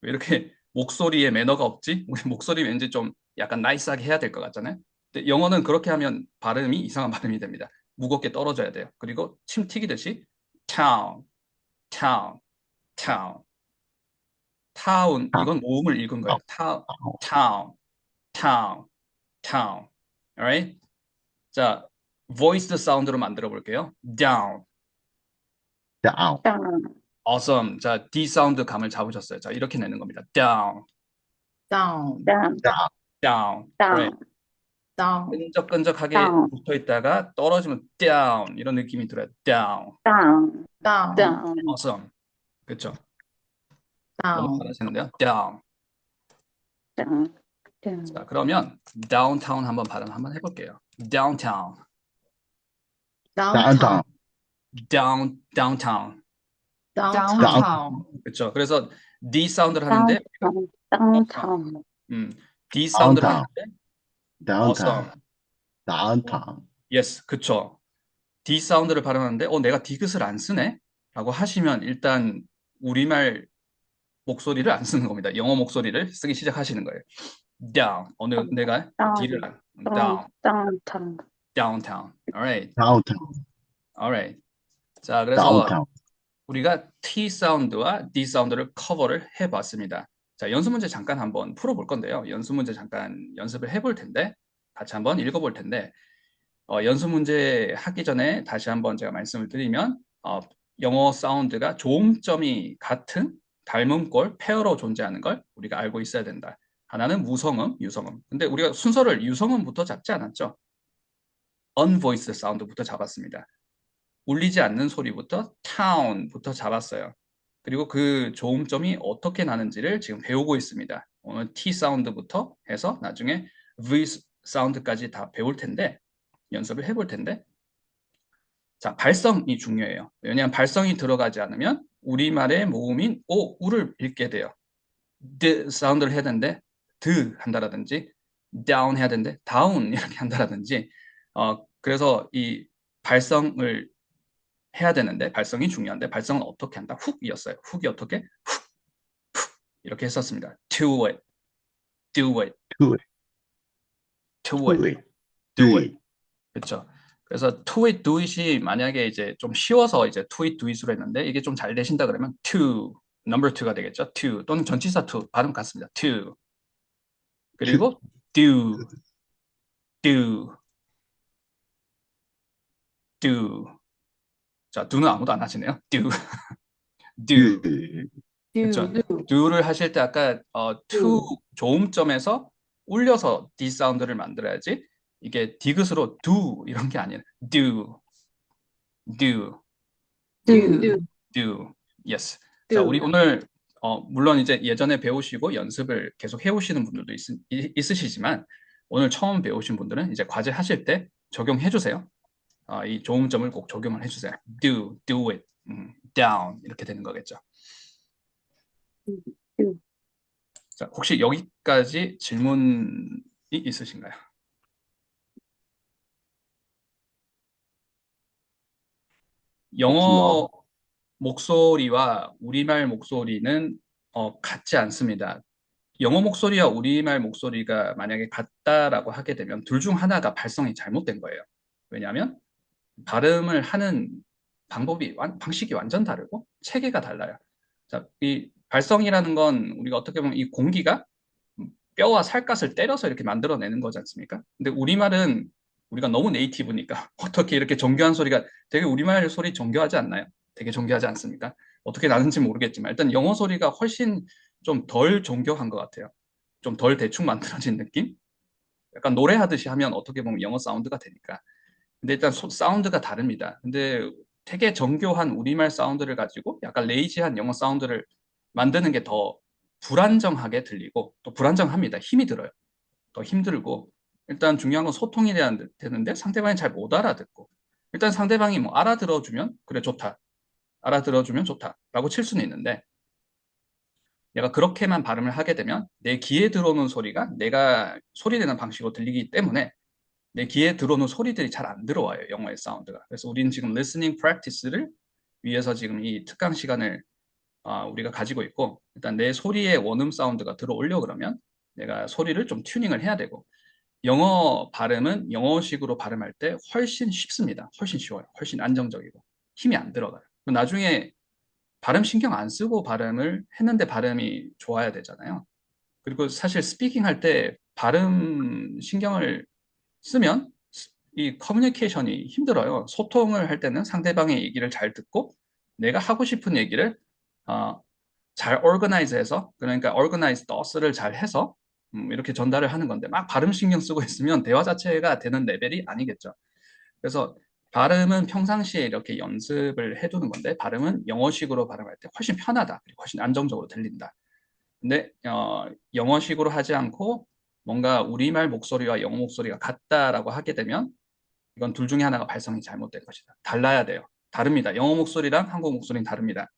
왜 이렇게 목소리에 매너가 없지? 우리 목소리 왠지 좀 약간 나이스하게 해야 될 것 같잖아요. 근데 영어는 그렇게 하면 발음이 이상한 발음이 됩니다. 무겁게 떨어져야 돼요. 그리고 침 튀기듯이 town, town, town, town 이건 모음을 읽은 거예요. town, town, town, town. Alright? 자, voiced 사운드로 만들어 볼게요. down. Down. down, awesome. 자, D 사운드 감을 잡으셨어요. 자, 이렇게 내는 겁니다. down, down. down, down. down, Right. down. 끈적끈적하게 down. 붙어 있다가 떨어지면 down 이런 느낌이 들어요. down. down, down. down, awesome. 그렇죠. 너무 down. 잘하시는데요. down. down, down, 자, 그러면 downtown 한번 발음 한번 해볼게요. downtown, downtown. Downtown. downtown, downtown, 그렇죠. 그래서 D 사운드를 하는데 downtown, D 사운드를 downtown, 하는데 downtown, awesome. downtown. Yes, 그쵸. D 사운드를 발음하는데, 내가 디귿을 안 쓰네? 라고 하시면 일단 우리말 목소리를 안 쓰는 겁니다. 영어 목소리를 쓰기 시작하시는 거예요. down. 내가 D를 안, down, downtown, downtown. Alright, downtown, alright. 자, 그래서 downtown. 우리가 T 사운드와 D 사운드를 커버를 해봤습니다. 자, 연습 문제 잠깐 한번 풀어볼 건데요. 연습 문제 잠깐 연습을 해볼 텐데, 같이 한번 읽어볼 텐데, 연습 문제 하기 전에 다시 한번 제가 말씀을 드리면 영어 사운드가 조음점이 같은 닮음꼴, 페어로 존재하는 걸 우리가 알고 있어야 된다. 하나는 무성음, 유성음. 근데 우리가 순서를 유성음부터 잡지 않았죠. unvoiced 사운드부터 잡았습니다. 울리지 않는 소리부터 town부터 잡았어요. 그리고 그 조음점이 어떻게 나는지를 지금 배우고 있습니다. 오늘 T 사운드부터 해서 나중에 V 사운드까지 다 배울 텐데 연습을 해볼 텐데 자, 발성이 중요해요. 왜냐하면 발성이 들어가지 않으면 우리말의 모음인 오, 우를 읽게 돼요. 드 사운드를 해야 되는데 드 한다라든지 down 해야 되는데 down 이렇게 한다라든지 그래서 이 발성을 해야 되는데 발성이 중요한데 발성은 어떻게 한다? 훅이었어요. 훅이 어떻게? 훅, 훅 이렇게 했었습니다. do it, do it, do it, do do it, it, do do it. it. 그렇죠. 그래서 to it, do it이 만약에 이제 좀 쉬워서 이제 to it, do it으로 했는데 이게 좀 잘 되신다 그러면 to, number two가 되겠죠. to 또는 전치사 to 발음 같습니다. to 그리고 do, do, do. 자, do는 아무도 안 하시네요. do, do. 그렇죠. do를 하실 때 아까 to 조음점에서 울려서 d 사운드를 만들어야지 이게 디귿으로 do 이런 게 아니에요. do, do, do. Yes. 자, 우리 오늘 물론 이제 예전에 배우시고 연습을 계속 해오시는 분들도 있으시지만 오늘 처음 배우신 분들은 이제 과제 하실 때 적용해 주세요. 이 조음점을 꼭 적용을 해주세요. do it, down 이렇게 되는 거겠죠. 자, 혹시 여기까지 질문이 있으신가요? 영어 목소리와 우리말 목소리는 같지 않습니다. 영어 목소리와 우리말 목소리가 만약에 같다라고 하게 되면 둘 중 하나가 발성이 잘못된 거예요. 왜냐하면 발음을 하는 방식이 완전 다르고 체계가 달라요. 자, 이 발성이라는 건 우리가 어떻게 보면 이 공기가 뼈와 살갗을 때려서 이렇게 만들어내는 거지 않습니까? 근데 우리말은 우리가 너무 네이티브니까 어떻게 이렇게 정교한 소리가 되게 우리말 소리 정교하지 않나요? 되게 정교하지 않습니까? 어떻게 나는지 모르겠지만 일단 영어 소리가 훨씬 좀 덜 정교한 것 같아요. 좀 덜 대충 만들어진 느낌? 약간 노래하듯이 하면 어떻게 보면 영어 사운드가 되니까. 근데 일단 사운드가 다릅니다. 근데 되게 정교한 우리말 사운드를 가지고 약간 레이지한 영어 사운드를 만드는 게 더 불안정하게 들리고 또 불안정합니다. 힘이 들어요. 더 힘들고 일단 중요한 건 소통이 돼야 되는데 상대방이 잘 못 알아듣고 일단 상대방이 뭐 알아들어주면 그래 좋다. 알아들어주면 좋다라고 칠 수는 있는데 내가 그렇게만 발음을 하게 되면 내 귀에 들어오는 소리가 내가 소리 내는 방식으로 들리기 때문에 내 귀에 들어오는 소리들이 잘 안 들어와요. 영어의 사운드가. 그래서 우리는 지금 listening practice를 위해서 지금 이 특강 시간을 우리가 가지고 있고 일단 내 소리의 원음 사운드가 들어오려 그러면 내가 소리를 좀 튜닝을 해야 되고 영어 발음은 영어식으로 발음할 때 훨씬 쉽습니다. 훨씬 쉬워요. 훨씬 안정적이고 힘이 안 들어가요. 나중에 발음 신경 안 쓰고 발음을 했는데 발음이 좋아야 되잖아요. 그리고 사실 스피킹 할 때 발음 신경을 쓰면 이 커뮤니케이션이 힘들어요. 소통을 할 때는 상대방의 얘기를 잘 듣고 내가 하고 싶은 얘기를 잘 organize해서 그러니까 organize thought를 잘 해서 이렇게 전달을 하는 건데 막 발음 신경 쓰고 있으면 대화 자체가 되는 레벨이 아니겠죠. 그래서 발음은 평상시에 이렇게 연습을 해두는 건데 발음은 영어식으로 발음할 때 훨씬 편하다. 그리고 훨씬 안정적으로 들린다. 근데 영어식으로 하지 않고 뭔가 우리말 목소리와 영어 목소리가 같다라고 하게 되면 이건 둘 중에 하나가 발성이 잘못된 것이다. 달라야 돼요. 다릅니다. 영어 목소리랑 한국 목소리는 다릅니다.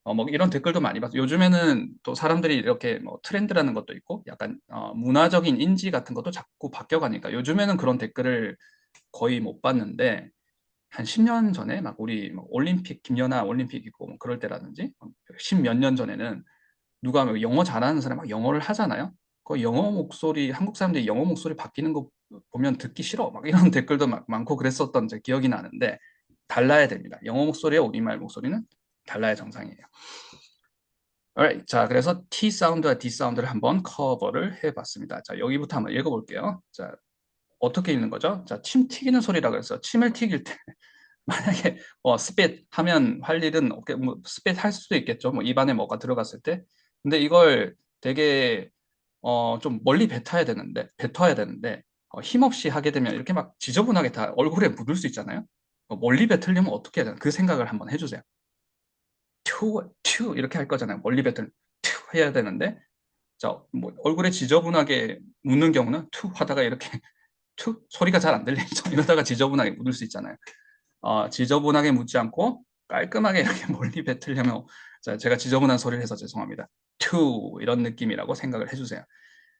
뭐 이런 댓글도 많이 봤어요. 요즘에는 또 사람들이 이렇게 뭐 트렌드라는 것도 있고 약간 문화적인 인지 같은 것도 자꾸 바뀌어가니까 요즘에는 그런 댓글을 거의 못 봤는데 한 10년 전에 막 우리 뭐 올림픽 김연아 올림픽 있고 뭐 그럴 때라든지 10몇 년 전에는 누가 뭐 영어 잘하는 사람이 막 영어를 하잖아요. 그 영어 목소리 한국 사람들이 영어 목소리 바뀌는 거 보면 듣기 싫어 막 이런 댓글도 많고 그랬었던 제 기억이 나는데 달라야 됩니다. 영어 목소리와 우리말 목소리는 달라야 정상이에요. Alright. 자, 그래서 T 사운드와 D 사운드를 한번 커버를 해봤습니다. 자, 여기부터 한번 읽어볼게요. 자, 어떻게 읽는 거죠? 자, 침 튀기는 소리라고 해서 침을 튀길 때 만약에 spit 하면 할 일은 뭐 spit 할 수도 있겠죠. 뭐 입안에 뭐가 들어갔을 때. 근데 이걸 되게 좀 멀리 뱉어야 되는데 힘없이 하게 되면 이렇게 막 지저분하게 다 얼굴에 묻을 수 있잖아요. 멀리 뱉으려면 어떻게 해야 되나? 그 생각을 한번 해주세요. 튜 이렇게 할 거잖아요. 멀리 뱉을 튜 해야 되는데 자, 뭐 얼굴에 지저분하게 묻는 경우는 툭 하다가 이렇게 툭 소리가 잘 안 들리죠. 이러다가 지저분하게 묻을 수 있잖아요. 지저분하게 묻지 않고 깔끔하게 이렇게 멀리 뱉으려면 자, 제가 지저분한 소리를 해서 죄송합니다. 투 이런 느낌이라고 생각을 해주세요.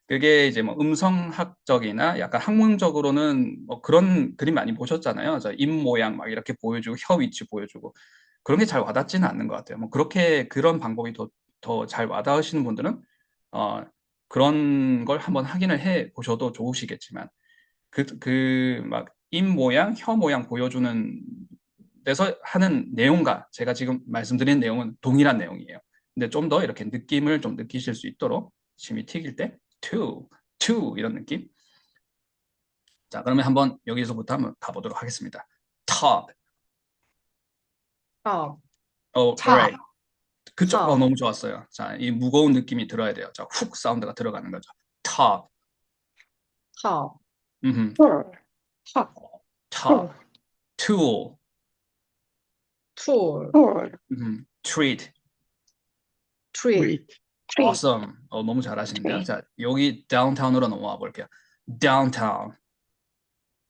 그게 이제 뭐 음성학적이나 약간 학문적으로는 뭐 그런 그림 많이 보셨잖아요. 입 모양 막 이렇게 보여주고 혀 위치 보여주고 그런 게 잘 와닿지는 않는 것 같아요. 뭐 그렇게 그런 방법이 더 잘 와닿으시는 분들은 그런 걸 한번 확인을 해 보셔도 좋으시겠지만 그 막 입 모양, 혀 모양 보여주는 데서 하는 내용과 제가 지금 말씀드린 내용은 동일한 내용이에요. 근데 좀 더 이렇게 느낌을 좀 느끼실 수 있도록 침이 튀길 때 to 이런 느낌. 자, 그러면 한번 여기서부터 한번 가보도록 하겠습니다. top. top, alright. 그쵸? top, 너무 좋았어요. 자, 이 무거운 느낌이 들어야 돼요. 자, 훅 사운드가 들어가는 거죠. top. top, 음흠. 털, 탁, top. tool. tool, 털, treat. treat, 트윗. 트리, awesome. 너무 잘하시는데요. 트리, 자, 여기 downtown으로 넘어와 볼게요. downtown.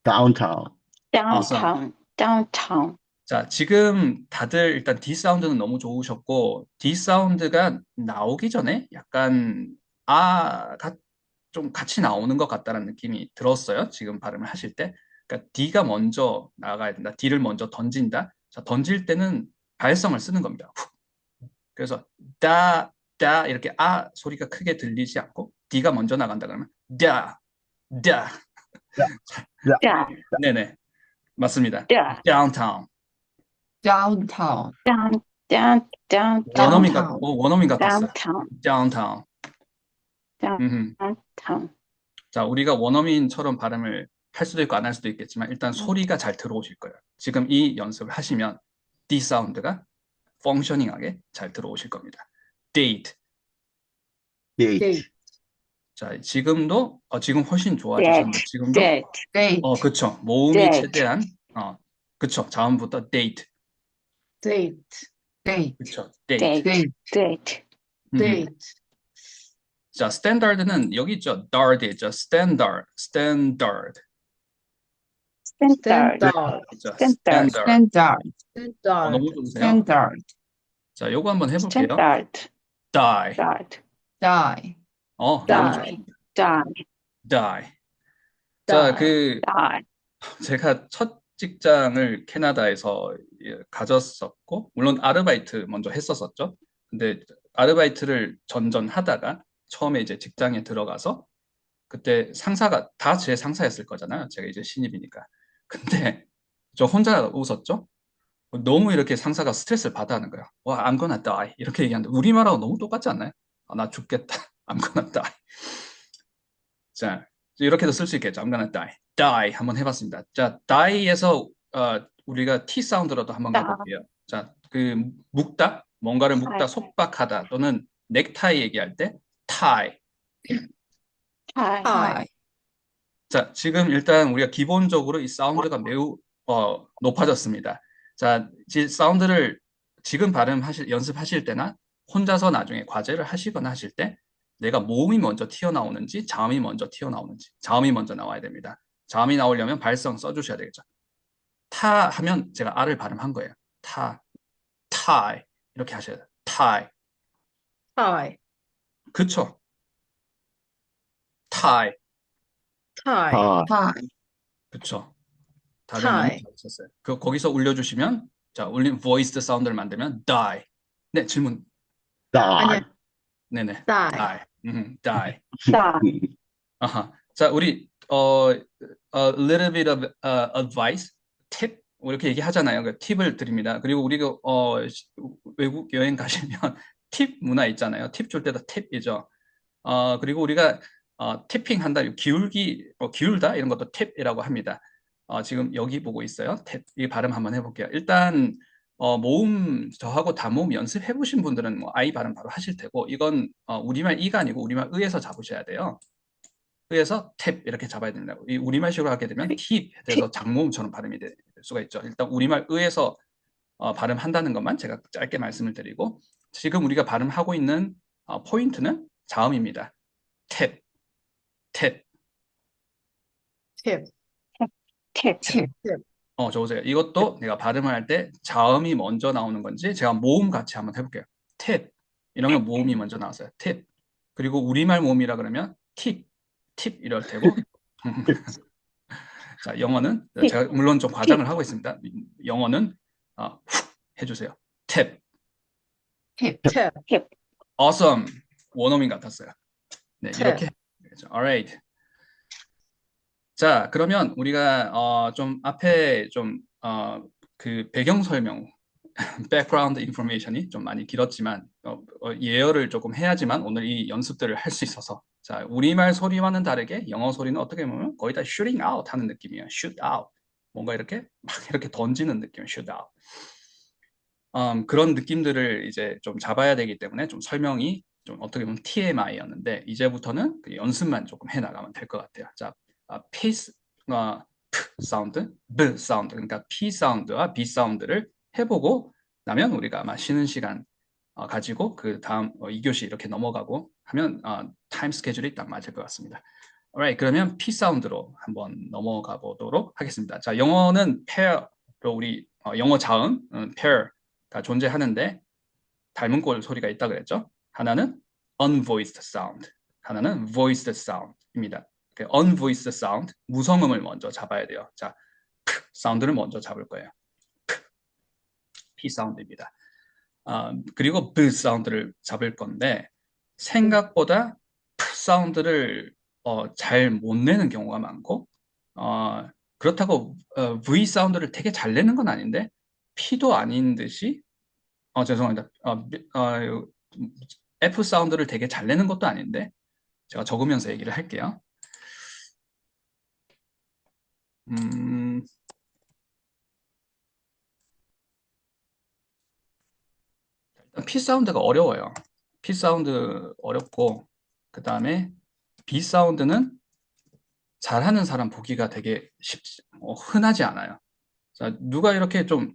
다운타운. awesome. 다운타운, 다운타운, 자, 지금 다들 일단 D 사운드는 너무 좋으셨고, D 사운드가 나오기 전에 약간 아가 좀 같이 나오는 것 같다는 느낌이 들었어요. 지금 발음을 하실 때. 그러니까 D가 먼저 나가야 된다. D를 먼저 던진다. 자, 던질 때는 발성을 쓰는 겁니다. 훅. 그래서 다 이렇게 아 소리가 크게 들리지 않고 D가 먼저 나간다 그러면 다. 자, 다, 네네. 맞습니다. 다, downtown. downtown, 다운, 다운, 다운, 다운, downtown, 원어민 같았어요. 다운타운, downtown. 음흠. 다운타운, 자, 우리가 원어민처럼 발음을 할 수도 있고 안 할 수도 있겠지만 일단 소리가 잘 들어오실 거예요. 지금 이 연습을 하시면 D 사운드가 펑셔닝하게 잘 들어오실 겁니다. date. 데이트. date, 자, 지금도 지금 훨씬 데이트, 좋아지셨는데 지금도 데이트, date, 그쵸. 모음이 데이트, 최대한 그쵸. 자음부터 date. date, date, 그쵸. date. 데이트, 데이트, 음흠. date, 자, standard는 여기 있죠. dard 있죠. standard. 스탠다드, 그쵸. 스탠다드, standard. 너무 standard, 좋으세요. standard, 자, 요거 한번 해볼게요. 스탠다드, die. 다드, die, 너무 die, 좋습니다. die, die. 자, die, die, 제가 첫 직장을 캐나다에서 가졌었고, 물론 아르바이트 먼저 했었었죠. 근데 아르바이트를 전전하다가 처음에 이제 직장에 들어가서 그때 상사가 다 제 상사였을 거잖아요. 제가 이제 신입이니까. 근데 저 혼자 웃었죠. 너무 이렇게 상사가 스트레스를 받아 하는 거야. 와, I'm gonna die. 이렇게 얘기하는데 우리말하고 너무 똑같지 않나요? 나 죽겠다. I'm gonna die. 자, 이렇게도 쓸 수 있겠죠. I'm gonna die. die 한번 해봤습니다. 자, die에서 우리가 T 사운드로도 한번 die, 가볼게요. 자, 묶다, 뭔가를 묶다, tie, 속박하다 또는 넥타이 얘기할 때 tie. tie, tie, 자, 지금 일단 우리가 기본적으로 이 사운드가 매우 높아졌습니다. 자, 사운드를 지금 연습하실 때나 혼자서 나중에 과제를 하시거나 하실 때 내가 모음이 먼저 튀어나오는지 자음이 먼저 튀어나오는지 자음이 먼저 나와야 됩니다. 자음이 나오려면 발성 써주셔야 되겠죠. 타 하면 제가 R을 발음한 거예요. 타, 타이 이렇게 하셔야 돼요. tie. tie, 그쵸? tie. tie, tie, tie, 그쵸? 다들 너무 tie. 잘하셨어요. 거기서 올려주시면, 자, 울린 voiced 사운드를 만들면 die. 네, 질문. die, 네네. die. die. die. die, 아하. 자, 우리 a little bit of advice, 팁 이렇게 얘기하잖아요. 그 팁을 드립니다. 그리고 우리가 외국 여행 가시면 팁 문화 있잖아요. 팁 줄 때도 팁이죠. 그리고 우리가 티핑 한다, 기울다 이런 것도 팁이라고 합니다. 지금 여기 보고 있어요. 팁, 이 발음 한번 해볼게요. 일단 모음 저하고 단모음 연습해 보신 분들은 뭐 I 발음 바로 하실 테고, 이건 우리말 이가 아니고 우리말 의에서 잡으셔야 돼요. 의에서 탭 이렇게 잡아야 된다고. 이 우리말식으로 하게 되면 팁 해서 장모음처럼 발음이 될 수가 있죠. 일단 우리말 의에서 발음한다는 것만 제가 짧게 말씀을 드리고, 지금 우리가 발음하고 있는 포인트는 자음입니다. 탭, 탭. tip, tip, tip, tip. 좋으세요. 이것도 내가 발음을 할 때 자음이 먼저 나오는 건지 제가 모음 같이 한번 해볼게요. 팁 이러면 모음이 먼저 나왔어요. 팁. 그리고 우리말 모음이라 그러면 팁, 팁 이럴 테고. 자, 영어는 제가 물론 좀 과장을 하고 있습니다. 영어는 훅 해주세요. 팁. tip, tip, tip, awesome. 원어민 같았어요. 네, 팁. 이렇게. alright. 자, 그러면 우리가 좀 앞에 좀 그 배경 설명, background information이 좀 많이 길었지만 예열을 조금 해야지만 오늘 이 연습들을 할 수 있어서, 자, 우리말 소리와는 다르게 영어 소리는 어떻게 보면 거의 다 shooting out 하는 느낌이에요. shoot out. 뭔가 이렇게 막 이렇게 던지는 느낌, shoot out. 그런 느낌들을 이제 좀 잡아야 되기 때문에 좀 설명이 좀 어떻게 보면 TMI였는데, 이제부터는 그 연습만 조금 해나가면 될 것 같아요. 자, P 사운드, B 사운드, 그러니까 P 사운드와 B 사운드를 해보고 나면 우리가 아마 쉬는 시간 가지고 그 다음 2교시 이렇게 넘어가고 하면 타임 스케줄이 딱 맞을 것 같습니다. Alright, 그러면 P 사운드로 한번 넘어가 보도록 하겠습니다. 자, 영어는 pair로 우리 영어 자음 pair가 존재하는데 닮은 꼴 소리가 있다 그랬죠. 하나는 unvoiced sound, 하나는 voiced sound입니다. unvoiced sound, 무성음을 먼저 잡아야 돼요. 자, 사운드를 먼저 잡을 거예요. P 사운드입니다. 그리고 B 사운드를 잡을 건데 생각보다 P 사운드를 잘 못 내는 경우가 많고, 그렇다고 V 사운드를 되게 잘 내는 건 아닌데 P도 아닌 듯이 죄송합니다. F 사운드를 되게 잘 내는 것도 아닌데, 제가 적으면서 얘기를 할게요. P 사운드가 어려워요. P 사운드 어렵고, 그 다음에 B 사운드는 잘하는 사람 보기가 되게 흔하지 않아요. 자, 누가 이렇게 좀,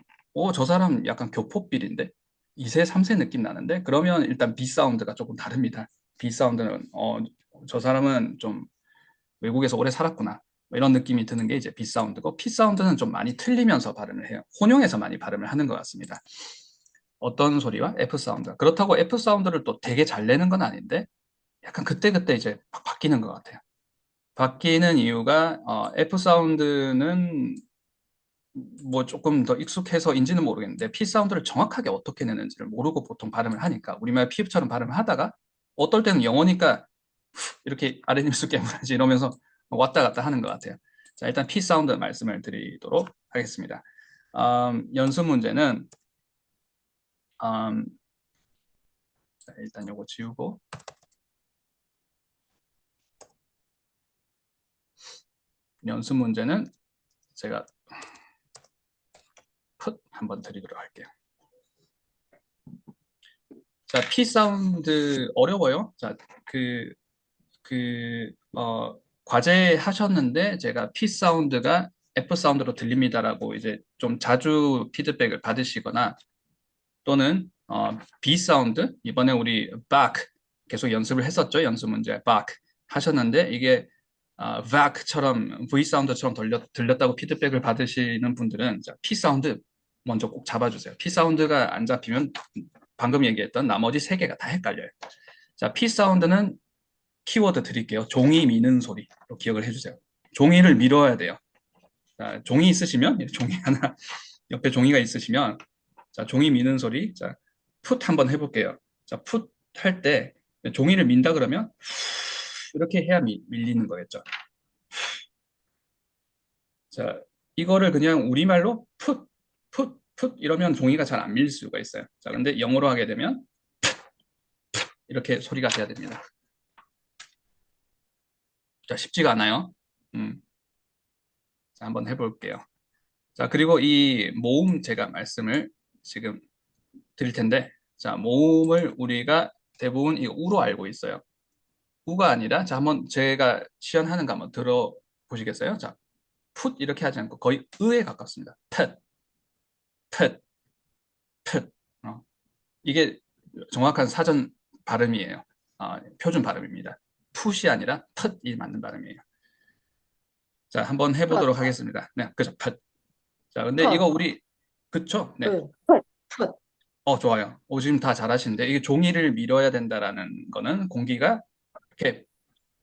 저 사람 약간 교포삘인데? 2세, 3세 느낌 나는데? 그러면 일단 B 사운드가 조금 다릅니다. B 사운드는, 저 사람은 좀 외국에서 오래 살았구나, 뭐 이런 느낌이 드는 게 이제 B 사운드고, P 사운드는 좀 많이 틀리면서 발음을 해요. 혼용해서 많이 발음을 하는 것 같습니다. 어떤 소리와 F 사운드. 그렇다고 F 사운드를 또 되게 잘 내는 건 아닌데, 약간 그때그때 이제 막 바뀌는 것 같아요. 바뀌는 이유가 F 사운드는 뭐 조금 더 익숙해서인지는 모르겠는데, P 사운드를 정확하게 어떻게 내는지를 모르고 보통 발음을 하니까 우리말 P처럼 발음을 하다가 어떨 때는 영어니까 이렇게 아랫입술 깨물어지 이러면서 왔다 갔다 하는 것 같아요. 자, 일단 P 사운드 말씀을 드리도록 하겠습니다. 연습 문제는 자, 일단 요거 지우고 연습 문제는 제가 풋 한번 드리도록 할게요. 자, P 사운드 어려워요. 자, 과제 하셨는데 제가 P 사운드가 F 사운드로 들립니다라고 이제 좀 자주 피드백을 받으시거나, 또는 B 사운드, 이번에 우리 back 계속 연습을 했었죠. 연습 문제 back 하셨는데 이게 vac처럼 V 사운드처럼 들렸다고 피드백을 받으시는 분들은, 자, P 사운드 먼저 꼭 잡아주세요. P 사운드가 안 잡히면 방금 얘기했던 나머지 세 개가 다 헷갈려요. 자, P 사운드는 키워드 드릴게요. 종이 미는 소리로 기억을 해주세요. 종이를 밀어야 돼요. 자, 종이 있으시면, 종이 하나, 옆에 종이가 있으시면, 자, 종이 미는 소리, 자, 풋 한번 해볼게요. 자, 풋 할 때, 종이를 민다 그러면, 이렇게 해야 밀리는 거겠죠. 자, 이거를 그냥 우리말로 풋, 풋, 풋 이러면 종이가 잘 안 밀릴 수가 있어요. 자, 근데 영어로 하게 되면, 이렇게 소리가 돼야 됩니다. 자, 쉽지가 않아요. 자, 한번 해볼게요. 자, 그리고 이 모음 제가 말씀을 지금 드릴 텐데, 자, 모음을 우리가 대부분 이 우로 알고 있어요. 우가 아니라, 자, 한번 제가 시연하는 거 한번 들어보시겠어요? 자, 풋 이렇게 하지 않고 거의 으에 가깝습니다. 텟, 텟, 텟. 이게 정확한 사전 발음이에요. 표준 발음입니다. 풋이 아니라 텟이 맞는 발음이에요. 자, 한번 해보도록 하겠습니다. 네, 그죠, 텟. 자, 근데 이거 우리, 그쵸? 네. 풋. 좋아요. 지금 다 잘하시는데, 이게 종이를 밀어야 된다라는 거는 공기가 이렇게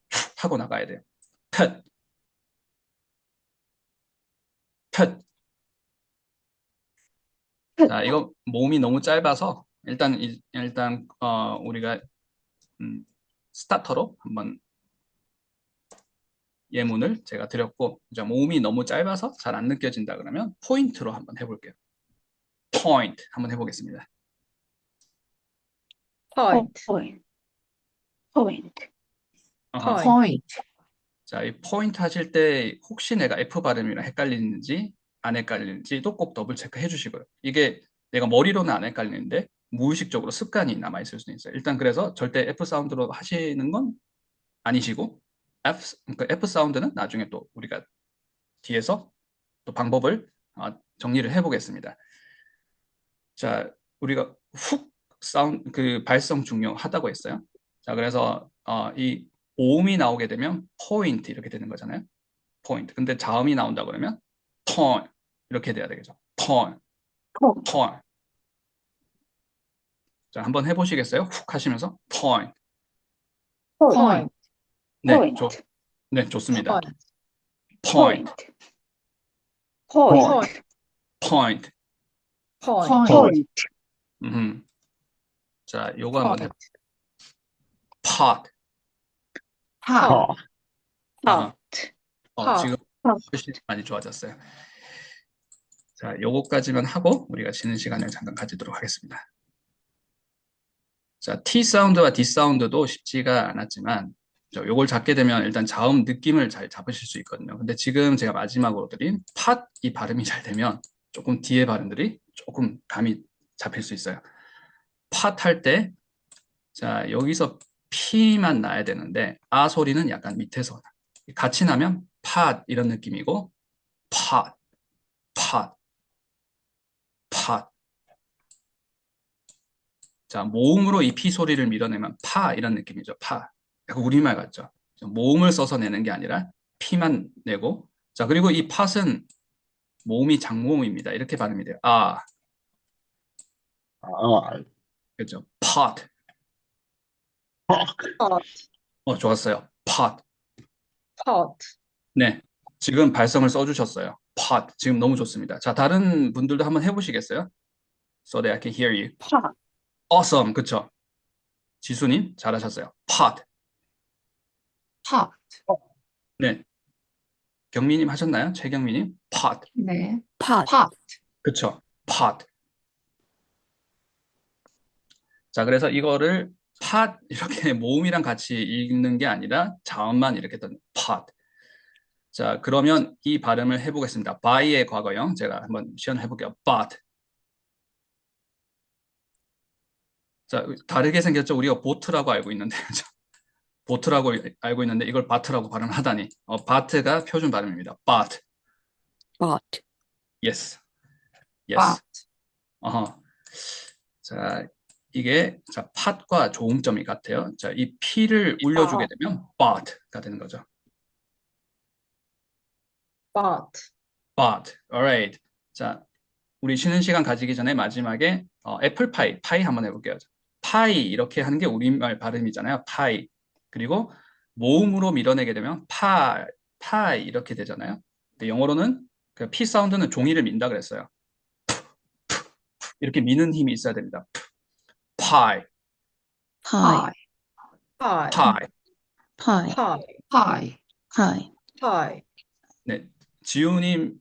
툭 하고 나가야 돼요. 텟, 텟. 자, 이거 모음이 너무 짧아서, 일단, 우리가, 스타터로 한번 예문을 제가 드렸고, 자, 모음이 너무 짧아서 잘 안 느껴진다 그러면 포인트로 한번 해볼게요. 포인트 한번 해보겠습니다. Point. Point. Point. 어허. Point. 자, 이 포인트 하실 때 혹시 내가 F 발음이랑 헷갈리는지 안 헷갈리는지도 꼭 더블 체크 해주시고요. 이게 내가 머리로는 안 헷갈리는데 무의식적으로 습관이 남아있을 수도 있어요. 일단 그래서 절대 F 사운드로 하시는 건 아니시고 그러니까 F 사운드는 나중에 또 우리가 뒤에서 또 방법을 정리를 해보겠습니다. 자, 우리가 훅 사운드 그 발성 중요하다고 했어요. 자, 그래서 이 오음이 나오게 되면 포인트 이렇게 되는 거잖아요. 포인트. 근데 자음이 나온다 그러면 턴 이렇게 돼야 되겠죠. 턴, 턴. 자, 한번 해보시겠어요? 훅 하시면서 포인트. Point. 네, Point. 네, 좋습니다. Point. 포인트, Point. 포인트. Point. Point. 자, 요거 한번 해. Point. pot. Pot. Pot. 지금 훨씬 많이 좋아졌어요. 자, 요거까지만 하고 우리가 쉬는 시간을 잠깐 가지도록 하겠습니다. 자, T 사운드와 D 사운드도 쉽지가 않았지만 요걸 잡게 되면 일단 자음 느낌을 잘 잡으실 수 있거든요. 근데 지금 제가 마지막으로 드린 팟 이 발음이 잘 되면 조금 뒤에 발음들이 조금 감이 잡힐 수 있어요. 팟 할 때 자, 여기서 P만 나야 되는데 아 소리는 약간 밑에서 같이 나면 팟 이런 느낌이고 팟, 팟, 팟. 자, 모음으로 이 P 소리를 밀어내면 파 이런 느낌이죠. 파. 약간 우리말 같죠. 모음을 써서 내는 게 아니라 P만 내고. 자, 그리고 이 팟은 모음이 장모음입니다. 이렇게 발음이 돼요. 그렇죠. pot. Pot. 좋았어요. pot. Pot. 네. 지금 발성을 써주셨어요. pot. 지금 너무 좋습니다. 자, 다른 분들도 한번 해보시겠어요? So that I can hear you. Pot. Awesome. 그쵸? 지수님, 잘하셨어요. pot. Pot. 네. 경미님 하셨나요? 최경미님? pot. 네. Pot. 그쵸? pot. 자, 그래서 이거를 pot 이렇게 모음이랑 같이 읽는 게 아니라 자음만 이렇게 뜬 pot. 자, 그러면 이 발음을 해보겠습니다. by의 과거형 제가 한번 시연을 해볼게요. but. 자, 다르게 생겼죠? 우리가 보트라고 알고 있는데 보트라고 알고 있는데 이걸 바트라고 발음하다니. 바트가 표준 발음입니다. but. Pot. yes. yes. Pot. 어허. 자, 이게 자, 팟과 조음점이 같아요. 자, 이 P를 울려주게 되면 but가 되는 거죠. Pot. but. alright. 자, 우리 쉬는 시간 가지기 전에 마지막에 애플파이, 파이 한번 해볼게요. 파이 이렇게 하는 게 우리말 발음이잖아요. 파이. 그리고 모음으로 밀어내게 되면 파이 이렇게 되잖아요. 근데 영어로는 그 P 사운드는 종이를 민다 그랬어요. 이렇게 미는 힘이 있어야 됩니다. 파이, pie, pie, 파이. pie, pie, pie, pie, pie. 네, 지우님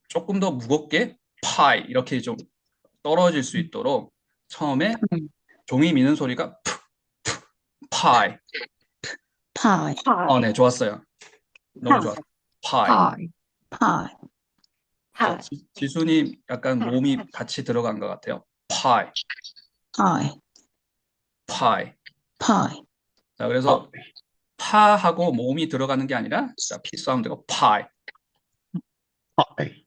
조금 더 무겁게 파이 이렇게 좀 떨어질 수 있도록 처음에 종이 미는 소리가 파이. pie, 네, 좋았어요. 너무 좋았어요. 파이. pie, pie, 지수님 약간 몸이 같이 들어간 것 같아요. 파이, pie, 파이. pie, 자, 그래서 파하고 몸이 들어가는 게 아니라 자, P 사운드가 파이. pie,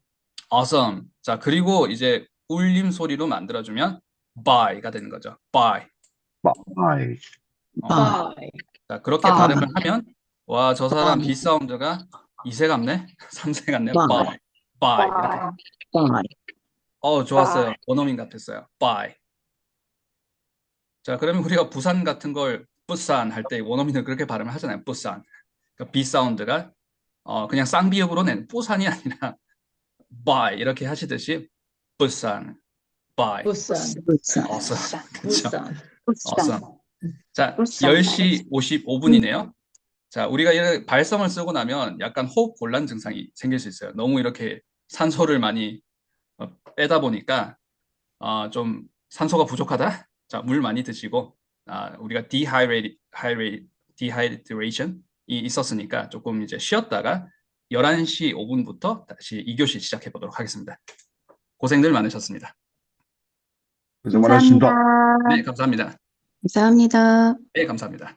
awesome. 자, 그리고 이제 울림 소리로 만들어주면 bye가 되는 거죠. bye. pie, pie, 자, 그렇게 bye. 발음을 하면 와, 저 사람 B 사운드가 2세 같네? 3세 같네? bye. bye. 이렇게. pie, 좋았어요. 원어민 같았어요. bye. 자, 그러면 우리가 부산 같은 걸 부산 할 때 원어민은 그렇게 발음을 하잖아요. 부산. 그러니까 B 사운드가 그냥 쌍비읍으로 낸 부산이 아니라 bye 이렇게 하시듯이 부산, bye. 부산, awesome. 그렇죠? 부산. awesome. 자, 부산. 10시 55분이네요. 자, 우리가 이렇게 발성을 쓰고 나면 약간 호흡 곤란 증상이 생길 수 있어요. 너무 이렇게 산소를 많이 빼다 보니까 좀 산소가 부족하다. 자, 물 많이 드시고 우리가 dehydration이 있었으니까 조금 이제 쉬었다가 11시 5분부터 다시 2교시 시작해 보도록 하겠습니다. 고생들 많으셨습니다. 고생 많으셨습니다. 네, 감사합니다. 감사합니다. 네, 감사합니다.